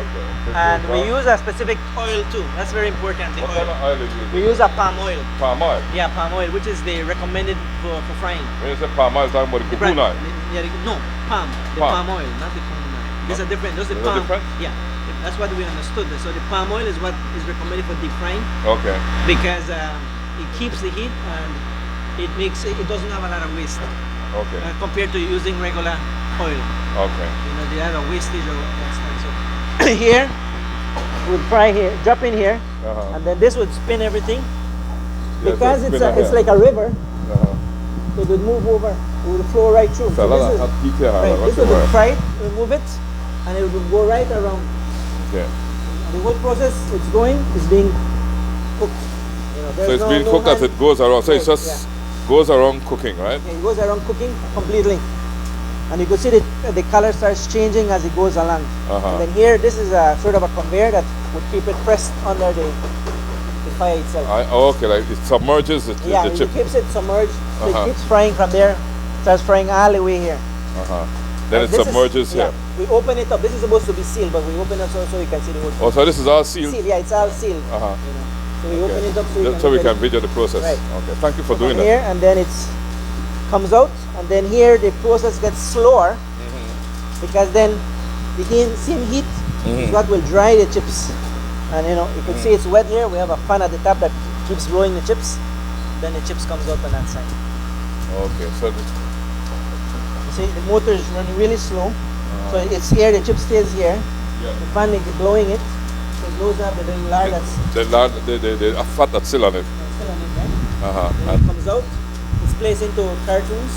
And we use a specific oil too. That's very important. The What kind oil. of oil is it? We use a palm oil. Palm oil. Yeah, palm oil, which is the recommended for frying. When you say palm oil, you're talking about the The brand- coconut oil. Yeah, no, palm. The Palm. palm oil, not the coconut oil. These are different. Those are Is it palm. different? Yeah, that's what we understood. So the palm oil is what is recommended for deep frying Okay. because it keeps the heat and it doesn't have a lot of waste Okay. compared to using regular oil. Okay. You know, they have a wastage of that stuff. So here, we'll fry here, drop in here, and then this would spin everything. Yeah, Because so it's spin it's ahead. like a river, Uh-huh. it would move over, it would flow right through. So a lot this of is- hot heat here, right, what's this the would word? fry it, remove it, and it would go right around. Okay. The whole process it's going is being cooked. You know, So there's it's being cooked as hand- it goes around. So it Right, just goes around cooking, right? yeah, it goes around cooking completely. And you can see the color starts changing as it goes along. And then here, this is a sort of a conveyor that would keep it pressed under the fire itself. Okay, like it submerges the Yeah, the it chip. keeps it submerged. So Uh-huh. it keeps frying from there, starts frying all the way here. Then And it this submerges yeah, here. we open it up. This is supposed to be sealed, but we open it so you can see the whole Oh, so this is all sealed? Sealed, yeah, it's all sealed. Uh-huh. You know. So we open it up so, So we look can at it. video the process. Right. Okay, thank you for From doing that. here, and then it's comes out, and then here the process gets slower because then the same heat is what will dry the chips. And you know, you can see it's wet here. We have a fan at the top that keeps blowing the chips. Then the chips comes out on that side. Okay, so You see, the motor is running really slow. So it's here. The chip stays here. The fan is blowing it. So it blows up the little lard that's the fat that's still on it. still on it, right? Uh-huh. Then it comes out. It's placed into cartons.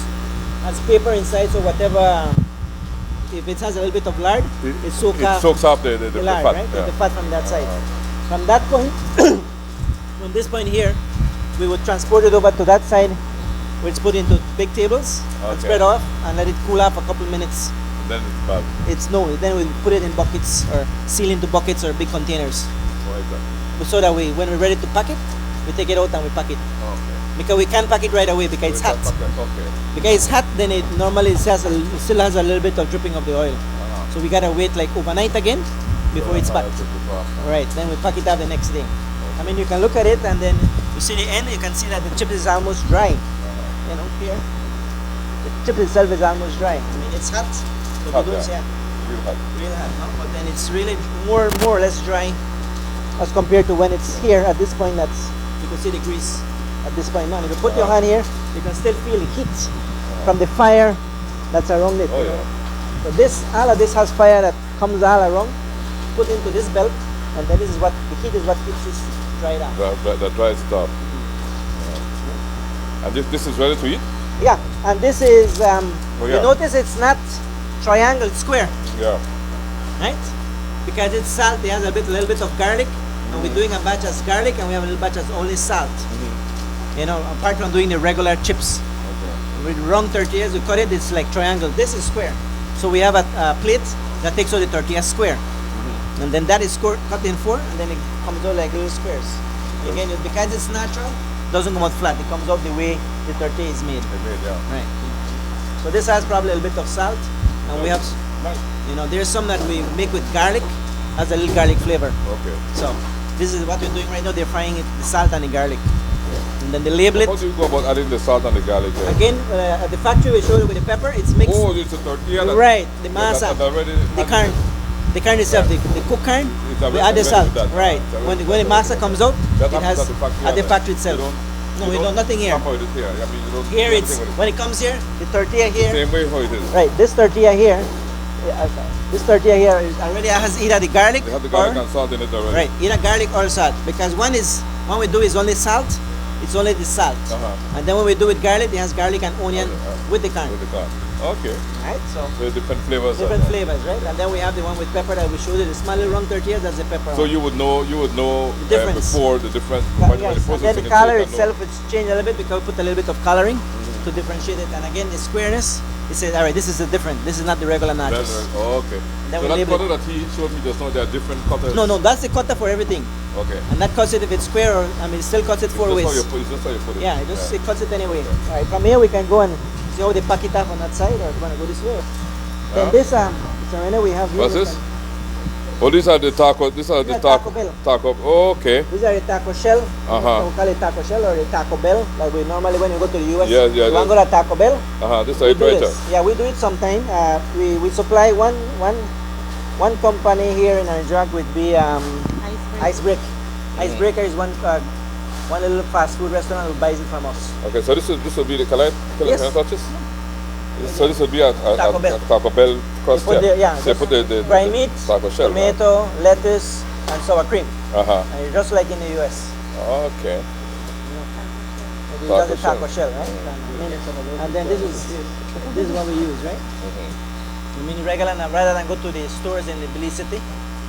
Has paper inside, so whatever. If it has a little bit of lard, it soaks up the the lard, fat. right? Yeah. The fat from that side. From that point, from this point here, we would transport it over to that side, where it's put into big tables and Okay. spread off, and let it cool off a couple minutes. Then it's bad. Then we'll put it in buckets or seal into buckets or big containers, Why is that? so that when we're ready to pack it, we take it out and we pack it. Okay. Because we can't pack it right away because it's hot. Okay. Because it's hot, then it normally it still has a little bit of dripping of the oil. So we gotta wait like overnight again before it's packed. Right, then we pack it up the next day. I mean, you can look at it and then you see the end, you can see that the chip is almost dry. You know, here. The chip itself is almost dry. I mean, it's hot, but Hot, you don't yeah. see Real hot. real hot, no? But then it's really more or less dry as compared to when it's here at this point. You can see the grease at this point. Now, if you put your hand here, you can still feel the heat from the fire that's around it. Oh, you know. yeah. So all of this has fire that comes all around, put into this belt, and then this is what the heat is what keeps this dried out. That dries it up. And this is ready to eat? Yeah, and this is yeah. you notice it's not triangle, it's square, Yeah. right? Because it's salt, it has a little bit of garlic, and we're doing a batch as garlic, and we have a little batch as only salt. You know, apart from doing the regular chips. With round tortillas, we cut it, it's like triangle. This is square. So we have a plate that takes out the tortilla square. And then that is cut in four, and then it comes out like little squares. Again, because it's natural, doesn't come out flat. It comes out the way the tortilla is made. Right. So this has probably a little bit of salt, and we have, you know, there's some that we make with garlic, has a little garlic flavor. Okay. So this is what we're doing right now. They're frying it, the salt and the garlic, and then they label it. How do you go about adding the salt and the garlic there? Again, at the factory we showed you with the pepper. It's mixed. Oh, it's a tortilla. Right. The masa, the carne itself, the cooked carne. We add the salt. Right. When the masa comes out, it has at the factory itself. No, we don't, nothing here. Here it's, when it comes here, the tortilla here. Same way how it is. Right, this tortilla here is already has either the garlic They have the garlic and salt in it already. right, either garlic or salt. Because one we do is only salt, it's only the salt. And then when we do with garlic, it has garlic and onion with the carne. With the carne. Okay. Right, so different flavors. different flavors, right? And then we have the one with pepper that we showed you, the small little round tortilla, that's the pepper. So you would know the difference. before the difference. Yes, and then the color itself, it's changed a little bit because we put a little bit of coloring to differentiate it. And again, the squareness, it says, all right, this is a different, this is not the regular nachos. Okay. Then So that cutter that he showed me just now, there are different cutters. No, that's the cutter for everything. Okay. And that cuts it if it's square or, I mean, it still cuts it four ways. It's just how you put it. Yeah, it cuts it anyway. All right, from here we can go and see how they pack it up on that side, or if you want to go this way. Then this, so right now we have here. What's this? Oh, these are the taco. These are the Taco Bell. Taco. Oh, okay. These are the taco shell. We call it taco shell or the Taco Bell. Like we normally when you go to the US, you want to go to Taco Bell. This is it right there. Yeah, we do it sometime. We supply one company here in Orange would be Icebreaker. Icebreaker is one little fast food restaurant who buys it from us. Okay, so this will be the color Yes. touches. So this will be a Taco Bell. Taco Bell crust. So you put the dry meat, taco shell, tomato, lettuce, and sour cream. right? Just like in the US. Okay. We use the taco shell, right? And then this is what we use, right? I mean, regular, rather than go to the stores in the Belize City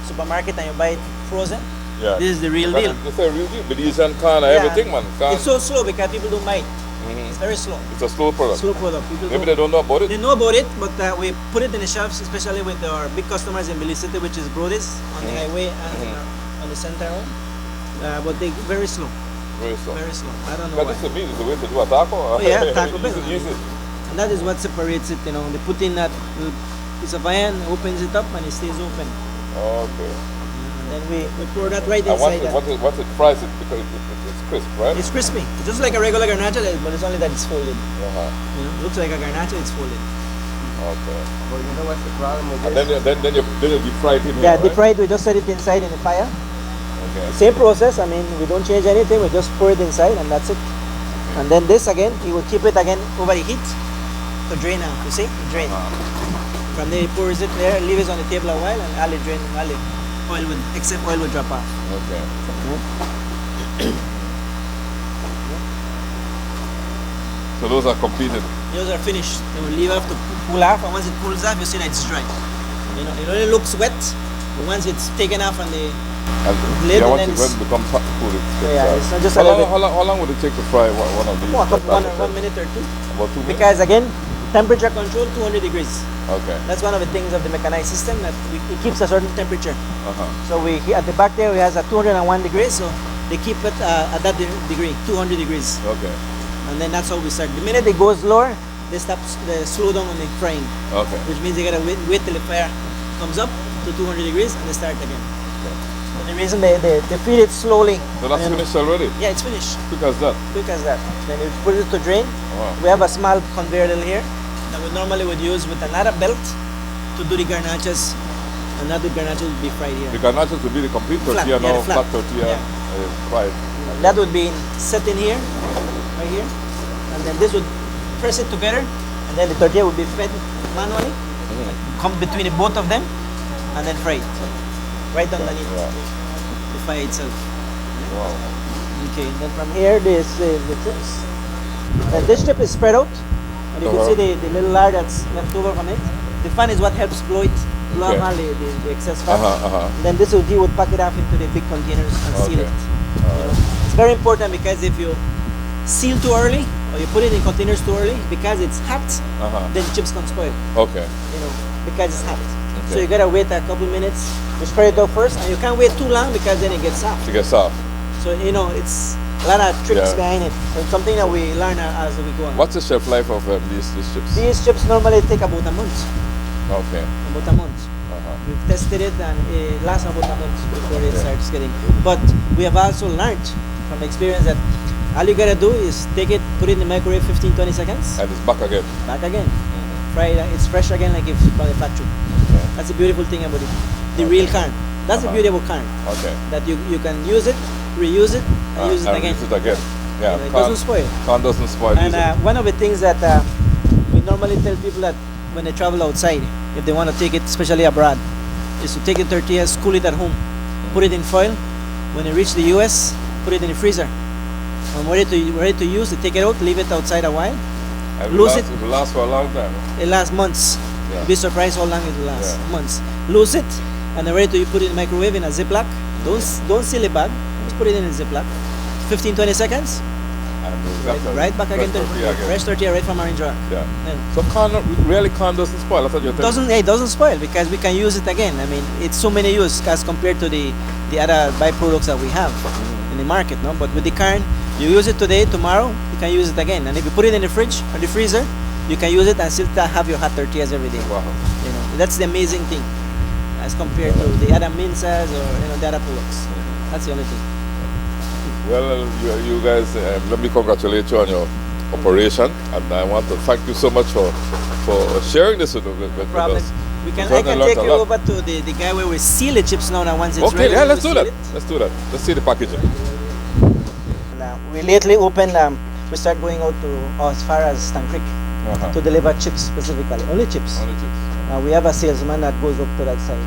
supermarket and you buy it frozen. Yeah. This is the real deal. This is a real deal. Belize and carne, everything, man. Carne. It's so slow because people don't buy it. It's very slow. It's a slow product. Slow product. People Maybe they don't know about it. They know about it, but we put it in the shelves, especially with our big customers in Belize City, which is Brody's on the highway and on the center one. But they very slow. Very slow. Very slow. I don't know But why. this is me. This is the way to do a taco. Oh yeah, Taco Bell. Use it. And that is what separates it. You know, they put in that little piece of iron, opens it up, and it stays open. Okay. And then we pour that right And inside. once it fries it, because it's crisp, right? It's crispy, just like a regular garnacha, but it's only that it's folded. Uh-huh. You know, looks like a garnacha, it's folded. Okay. But you know what's the problem with And this? then you deep fry it in here, Yeah, right? deep fried, we just set it inside in the fire. Okay. Same process, I mean, we don't change anything, we just pour it inside and that's it. And then this again, he will keep it again over the heat to drain out, you see? Drain. From there he pours it there, leave it on the table a while and all the drain, all the oil will, except oil will drop off. Okay. So those are completed. Those are finished. They will leave off to cool off, and once it cools off, you see that it's dry. You know, it only looks wet, but once it's taken off on the lid, Once and then it it's, becomes hot, cool, it's not just how a little bit. how long would it take to fry one of these? One minute or two. About 2 minutes? Because again, temperature control 200 degrees. Okay. That's one of the things of the mechanized system that it keeps a certain temperature. Uh-huh. So at the back there, it has a 201 degrees, so they keep it at that degree, 200 degrees. Okay. And then that's how we start. The minute it goes lower, they slow down on the frying. Okay. Which means they gotta wait till the fire comes up to 200 degrees and they start again. And the reason they feed it slowly. So that's finished already? Yeah, it's finished. Quick as that? Quick as that. Then you put it to drain. Wow. We have a small conveyor here that we normally would use with another belt to do the garnachas. And that the garnachas would be fried here. The garnachas would be the complete tortilla Flat, yeah, now, the flat. flat tortilla, fried. That would be set in here, right here. And then this would press it together. And then the tortilla would be fed manually. Come between the both of them. And then fried. Right underneath the fire itself. Wow. Okay, then from here, this is the chips. And this chip is spread out. And you can see the little lard that's left over from it. The fan is what helps blow off all the excess fat. Then this would, he would pack it off into the big containers and seal it. You know? It's very important because if you seal too early or you put it in containers too early, because it's hot, then chips can spoil. Okay. You know, because it's hot. So you gotta wait a couple minutes. You spread it out first, and you can't wait too long because then it gets soft. It gets soft. So you know, it's a lot of tricks Yeah. behind it. It's something that we learn as we go on. What's the shelf life of these chips? These chips normally take about a month. Okay. About a month. Uh-huh. We've tested it and it lasts about a month before it starts getting. But we have also learned from experience that all you gotta do is take it, put it in the microwave 15-20 seconds, And it's back again. back again. Fry it, it's fresh again like if from the factory. Okay. That's the beautiful thing about it. The real corn. That's the beauty about corn. Okay. That you can use it, reuse it, and use it again. Use it again. Yeah. It doesn't spoil. Corn doesn't spoil. And easily. one of the things that we normally tell people that when they travel outside, if they want to take it, especially abroad, is to take the tortillas, cool it at home, put it in foil. When they reach the US, put it in the freezer. When ready to use, they take it out, leave it outside a while. And lose it will last for a long time. It lasts months. Yeah. You'll be surprised how long it will last. Yeah. Months. Lose it, and then ready to put it in the microwave in a Ziploc. Don't seal it bag. Just put it in a Ziploc. 15-20 seconds. And Right back again to again. fresh tortilla right from Orange Rock. Yeah. Yeah. So corn doesn't spoil. That's what you're telling me. It doesn't spoil because we can use it again. I mean, it's so many use as compared to the other byproducts that we have in the market, no? But with the corn, you use it today, tomorrow, you can use it again. And if you put it in the fridge or the freezer, you can use it and still have your hot tortillas every day. Wow. You know, that's the amazing thing as compared to the other mincers or the other products. That's the only thing. Well, you guys, let me congratulate you on your operation, and I want to thank you so much for sharing this with Problem. us. I can certainly learned take a you lot. over to the guy where we seal the chips now. That once it's Okay, ready, yeah, we let's do seal that. it. Let's do that. Let's see the packaging. And, we lately opened. We start going out to as far as Stan Creek Uh-huh. to deliver chips specifically, only chips. Only chips. We have a salesman that goes up to that side.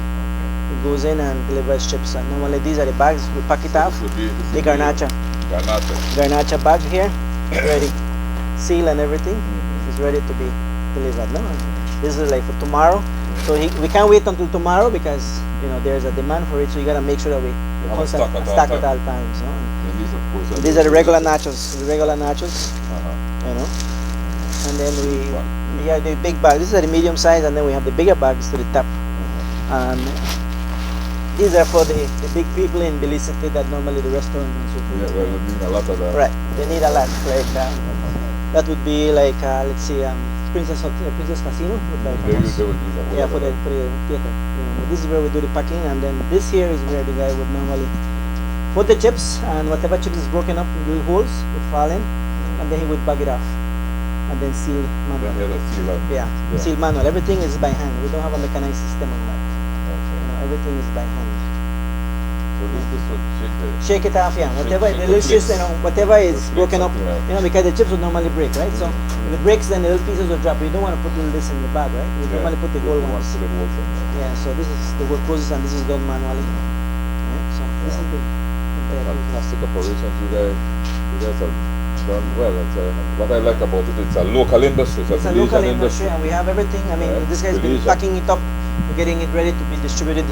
He goes in and delivers chips. And normally these are the bags. We pack it off. This would be The garnacha. Garnacha bag here, ready, seal and everything. It's ready to be delivered. No, this is like for tomorrow. So we can't wait until tomorrow because there's a demand for it. So you gotta make sure that we have a constant stock at all at all times. No? And these, of course, These are the regular nachos. The regular nachos. Uh-huh. And then we have the big bag. These are the medium size, and then we have the bigger bags to the top. And these are for the big people in Belize City that normally the restaurant and so forth. Yeah, well, we need a lot of that. Right, they need a lot. Like that would be like let's see, Princess Casino. They would use that. Yeah, for the theater. This is where we do the packing, and then this here is where the guy would normally put the chips, and whatever chips is broken up in little holes would fall in, and then he would bag it off, and then seal manual. Yeah. Seal manual. Everything is by hand. We don't have a mechanized system on that. Okay. Everything is by hand. So this would Shake it off, yeah. Whatever shake the the little chips, flakes. whatever is The broken flakes up, up, yeah. because the chips would normally break, right? So if it breaks, then the little pieces will drop. You don't want to put little this in the bag, right? You normally put the whole ones. Put the whole thing. Yeah. So this is the work process, and this is done manually. Right? So this is the Fantastic operations. You guys have done well. What I like about it, it's a local industry. It's a local industry, and we have everything. I mean, Yeah, this guy's been Belize. packing it up, getting it ready to be distributed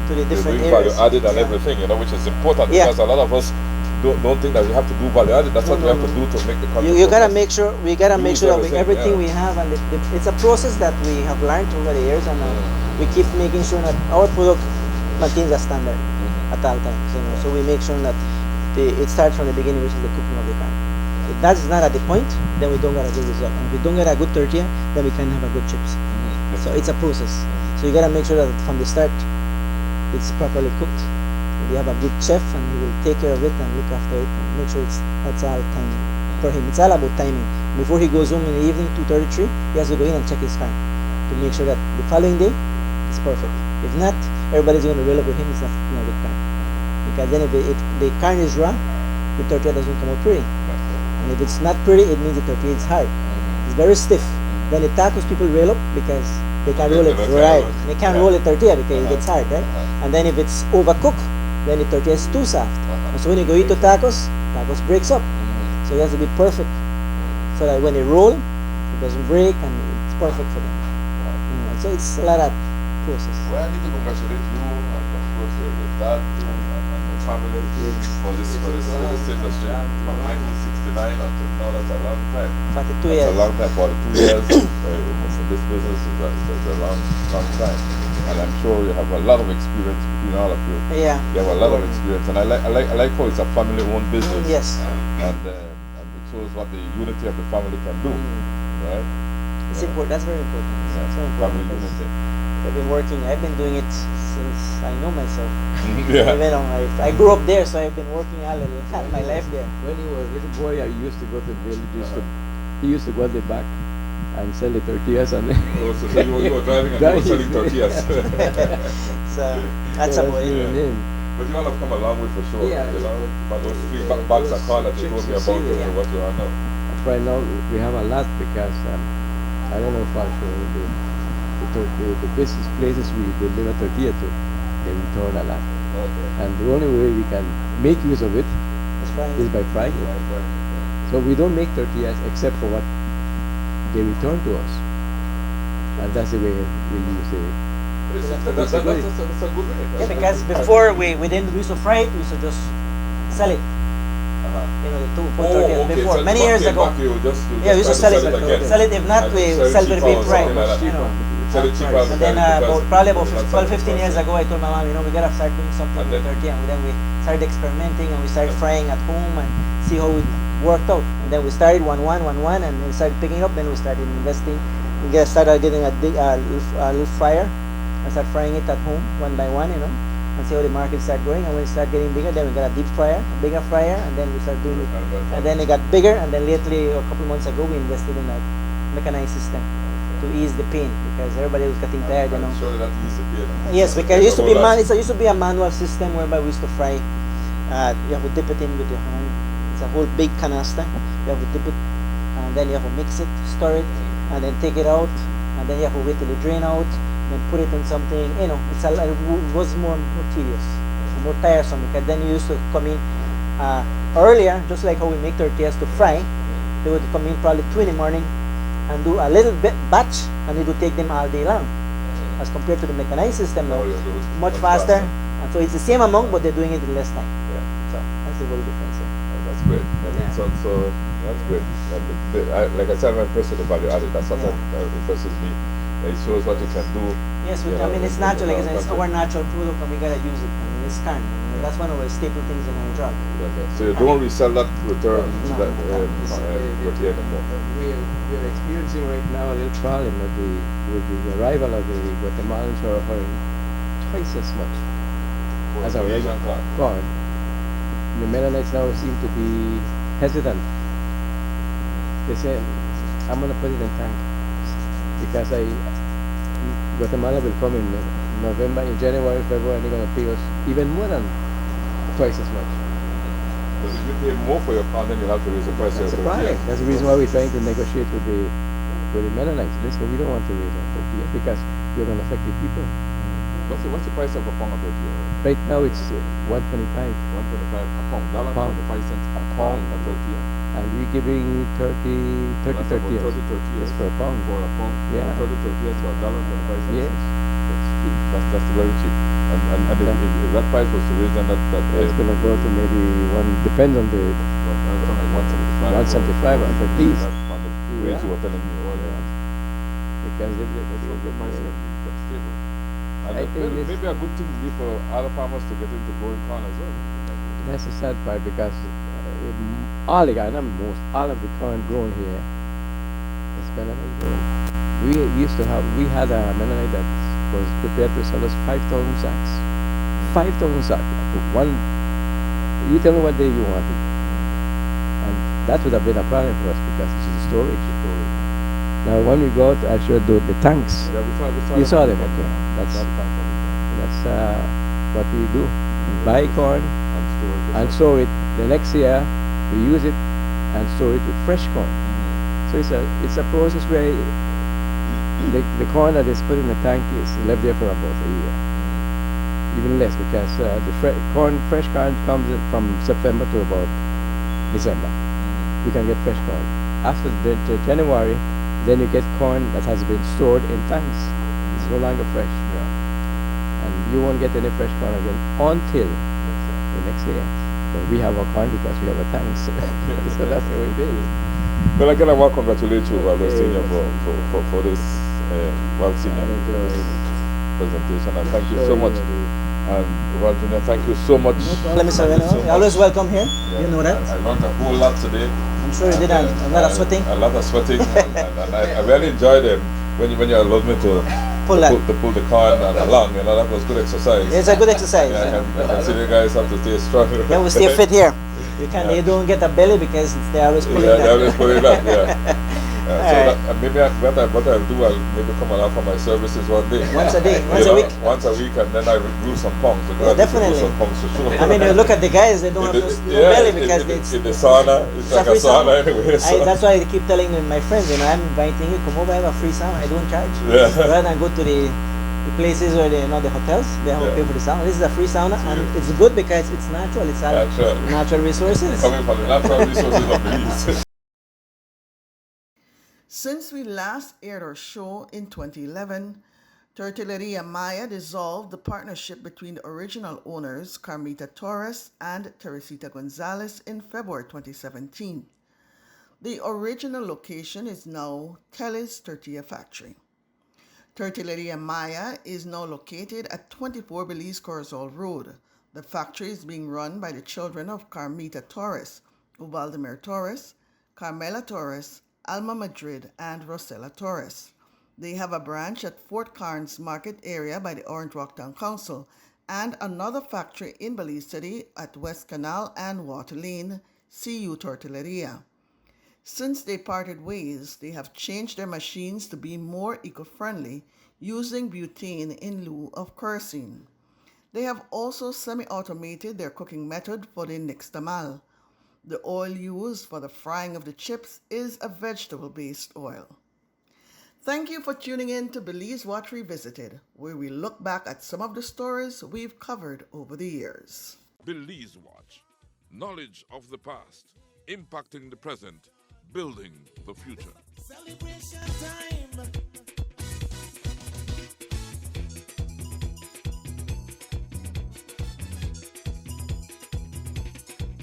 to the different They bring areas. value added and Yeah. everything, which is important Yeah. because a lot of us don't think that we have to do value added. That's what we have to do to make the country. You gotta progress. make sure Use that everything, everything yeah. we have, and it's a process that we have learned over the years, and we keep making sure that our product maintains a standard at all times. So we make sure that it starts from the beginning, which is the cooking of the corn. If that is not at the point, then we don't get a good result. And if we don't get a good tortilla, then we can't have a good chips. So it's a process. So you gotta make sure that from the start, it's properly cooked. We have a good chef, and he will take care of it and look after it and make sure that's all timing for him. It's all about timing. Before he goes home in the evening, 2:33, he has to go in and check his corn to make sure that the following day is perfect. If not, everybody's going to reel up with him. It's not a good corn. Because then if the corn is raw, the tortilla doesn't come out pretty. And if it's not pretty, it means the tortilla is hard. It's very stiff. Then the tacos people reel up because they can't roll it right. They can't roll the tortilla because it gets hard, right? And then if it's overcooked, then the tortilla is too soft. And so when you go eat the tacos breaks up. So it has to be perfect, so that when they roll, it doesn't break and it's perfect for them. So it's a lot of process. Well, I need to congratulate you and of course your dad and your family for this industry from 1969 until now. That's a long time. 42 That's years. a long time. 42 years in this business is a long time. And I'm sure you have a lot of experience between all of you. Yeah. You have a lot of experience, and I like how it's a family-owned business. Yes. and it shows what the unity of the family can do, right? It's important. That's very important. Yeah. It's very important. Family because unity. I've been working. I've been doing it since I know myself. Yeah. Even I grew up there, so I've been working all my life there. When he was a little boy, I used to go to the village. He used to go at the back and sell the tortillas. And Oh, so you were driving and you were selling tortillas. So that's about it. But you all have come a long way for sure. Yeah. You know, but those three bags of corn that you told me about, Yeah. what you are now. Right now, we have a lot because I don't know if I'll show you the business places we deliver tortilla to. They return a lot. Okay. And the only way we can make use of it It's fine. is by frying it. So we don't make tortillas except for what they return to us. And that's the way we use it. That's a good way. Yeah, because before we didn't used to fry it, we used to just sell it. You know, the two tortillas before many years ago. Yeah, we used to sell it. Sell it. If not, we sell to the people right. You know. Sell it cheaper. And then probably about 12, 15 years ago, I told my mom, you know, we gotta start doing something with tortilla. And then we started experimenting and we started frying at home and see how it worked out. And then we started one, and then we started picking up. Then we started investing. We started getting a little fryer and start frying it at home one by one, you know, and see how the market started growing. And when it started getting bigger, then we got a deep fryer, a bigger fryer, and then we started doing it. And then it got bigger. And then lately, a couple months ago, we invested in a mechanized system to ease the pain because everybody was getting tired, you know. I'm sure that ease the pain. Yes, because it used to be it used to be a manual system whereby we used to fry. You have to dip it in with your hand. It's a whole big canister. You have to dip it, and then you have to mix it, stir it, and then take it out, and then you have to wait till it drain out, then put it in something. You know, it was more tedious, more tiresome because then you used to come in earlier, just like how we make tortillas to fry. They would come in probably 2 in the morning and do a little bit batch, and it would take them all day long. As compared to the mechanized system now, much faster. And so it's the same amount, but they're doing it in less time. Yeah. So that's the whole difference. That's great. So that's great. Like I said, I'm impressed with the value added. That's what impresses me. It shows what you can do. Yes, I mean it's natural. Like it's our natural product, and we gotta use it. I mean, it's kind. That's one of our staple things in our job. Okay. So you don't resell that return tortilla anymore. We are experiencing right now a little problem with the arrival of the Guatemalans who are offering twice as much as our regular corn. The Mennonites now seem to be hesitant. They say, I'm going to put it in tank because Guatemala will come in November, in January, February, and they're going to pay us even more than twice as much. But if you pay more for your corn, then you'll have to raise the price. That's the problem. That's the reason why we're trying to negotiate with the Mennonites. Listen, we don't want to raise our tortillas because we're going to affect the people. What's the price of a pound of tortilla? Right now it's 125. 125 a pound. $1.25 a pound of tortilla. And we're giving 30 tortillas. 30 tortillas for a pound. For a pound. Yeah. 30 tortillas for $1.25. Yes. That's cheap. That's very cheap. And if that price was to raise, then it's going to go to maybe depends on the like 175. 175 at least. That's on the range you were telling me earlier. Because the price can be stable. And I think maybe a good thing would be for other farmers to get into growing corn as well. That's the sad part because all of the corn grown here is Mennonite grown. We had a Mennonite that was prepared to sell us 5,000 sacks. 5,000 sacks. You tell me what day you want it. And that would have been a problem for us because it's storage. Now when we go out, I showed the tanks. Yeah, you saw them, okay. That's what we do. We buy corn and store it. The next year we use it and store it with fresh corn. So it's a process where the corn that is put in the tank is left there for about a year, even less because the fresh corn comes from September to about December. You can get fresh corn. After the January, then you get corn that has been stored in tanks. It's no longer fresh. And you won't get any fresh corn again until the next year. But we have our corn because we have a tanks. So that's the way it is. Well, again, I want to congratulate you, Waldo Senior, for this Senior presentation. And thank you so much And well, Junior, thank you so much. No problem, Mr. Thank you so You're much. always welcome here. Yeah, You know that. I learned a whole lot today. I'm sure you did a lot of sweating. A lot of sweating, and I really enjoyed it when you allowed me to Pull that. pull the car and along. You know, that was good exercise. It's a good exercise. Yeah, I can see you guys have to stay strong. Yeah, we stay fit here. You don't get a belly because they always pulling Yeah, that. they always pulling that. Yeah. So Alright. maybe what I'll do, I'll maybe come along for my services one day. Once a day, You once a know, week. Once a week, and then I lose some pounds. Yeah, definitely. Some pounds for sure. I mean, you look at the guys; they don't have no belly because it's in the sauna. It's like a free sauna anyway. So. That's why I keep telling my friends, I'm inviting you, come over, I have a free sauna. I don't charge. Yeah. Rather than go to the places where the hotels, they have to pay for the sauna. This is a free sauna, and it's good because it's natural. It's all natural resources. Coming from the natural resources of Belize. Since we last aired our show in 2011, Tortilleria Maya dissolved the partnership between the original owners, Carmita Torres and Teresita Gonzalez, in February 2017. The original location is now Kelly's Tortilla Factory. Tortilleria Maya is now located at 24 Belize Corozal Road. The factory is being run by the children of Carmita Torres, Uvaldemir Torres, Carmela Torres, Alma Madrid, and Rosella Torres. They have a branch at Fort Carnes Market area by the Orange Walk Town Council and another factory in Belize City at West Canal and Water Lane, CU Tortilleria. Since they parted ways, they have changed their machines to be more eco-friendly, using butane in lieu of kerosene. They have also semi-automated their cooking method for the nixtamal. The oil used for the frying of the chips is a vegetable-based oil. Thank you for tuning in to Belize Watch Revisited, where we look back at some of the stories we've covered over the years. Belize Watch. Knowledge of the past, impacting the present, building the future. Celebration time.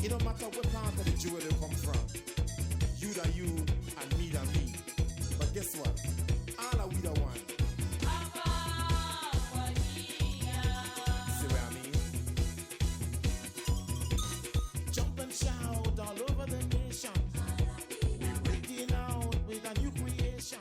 It don't matter what part of the jewel they come from. You da you and me da me. But guess what? All are we the one. See what I mean? Jump and shout all over the nation. We're breaking out with a new creation.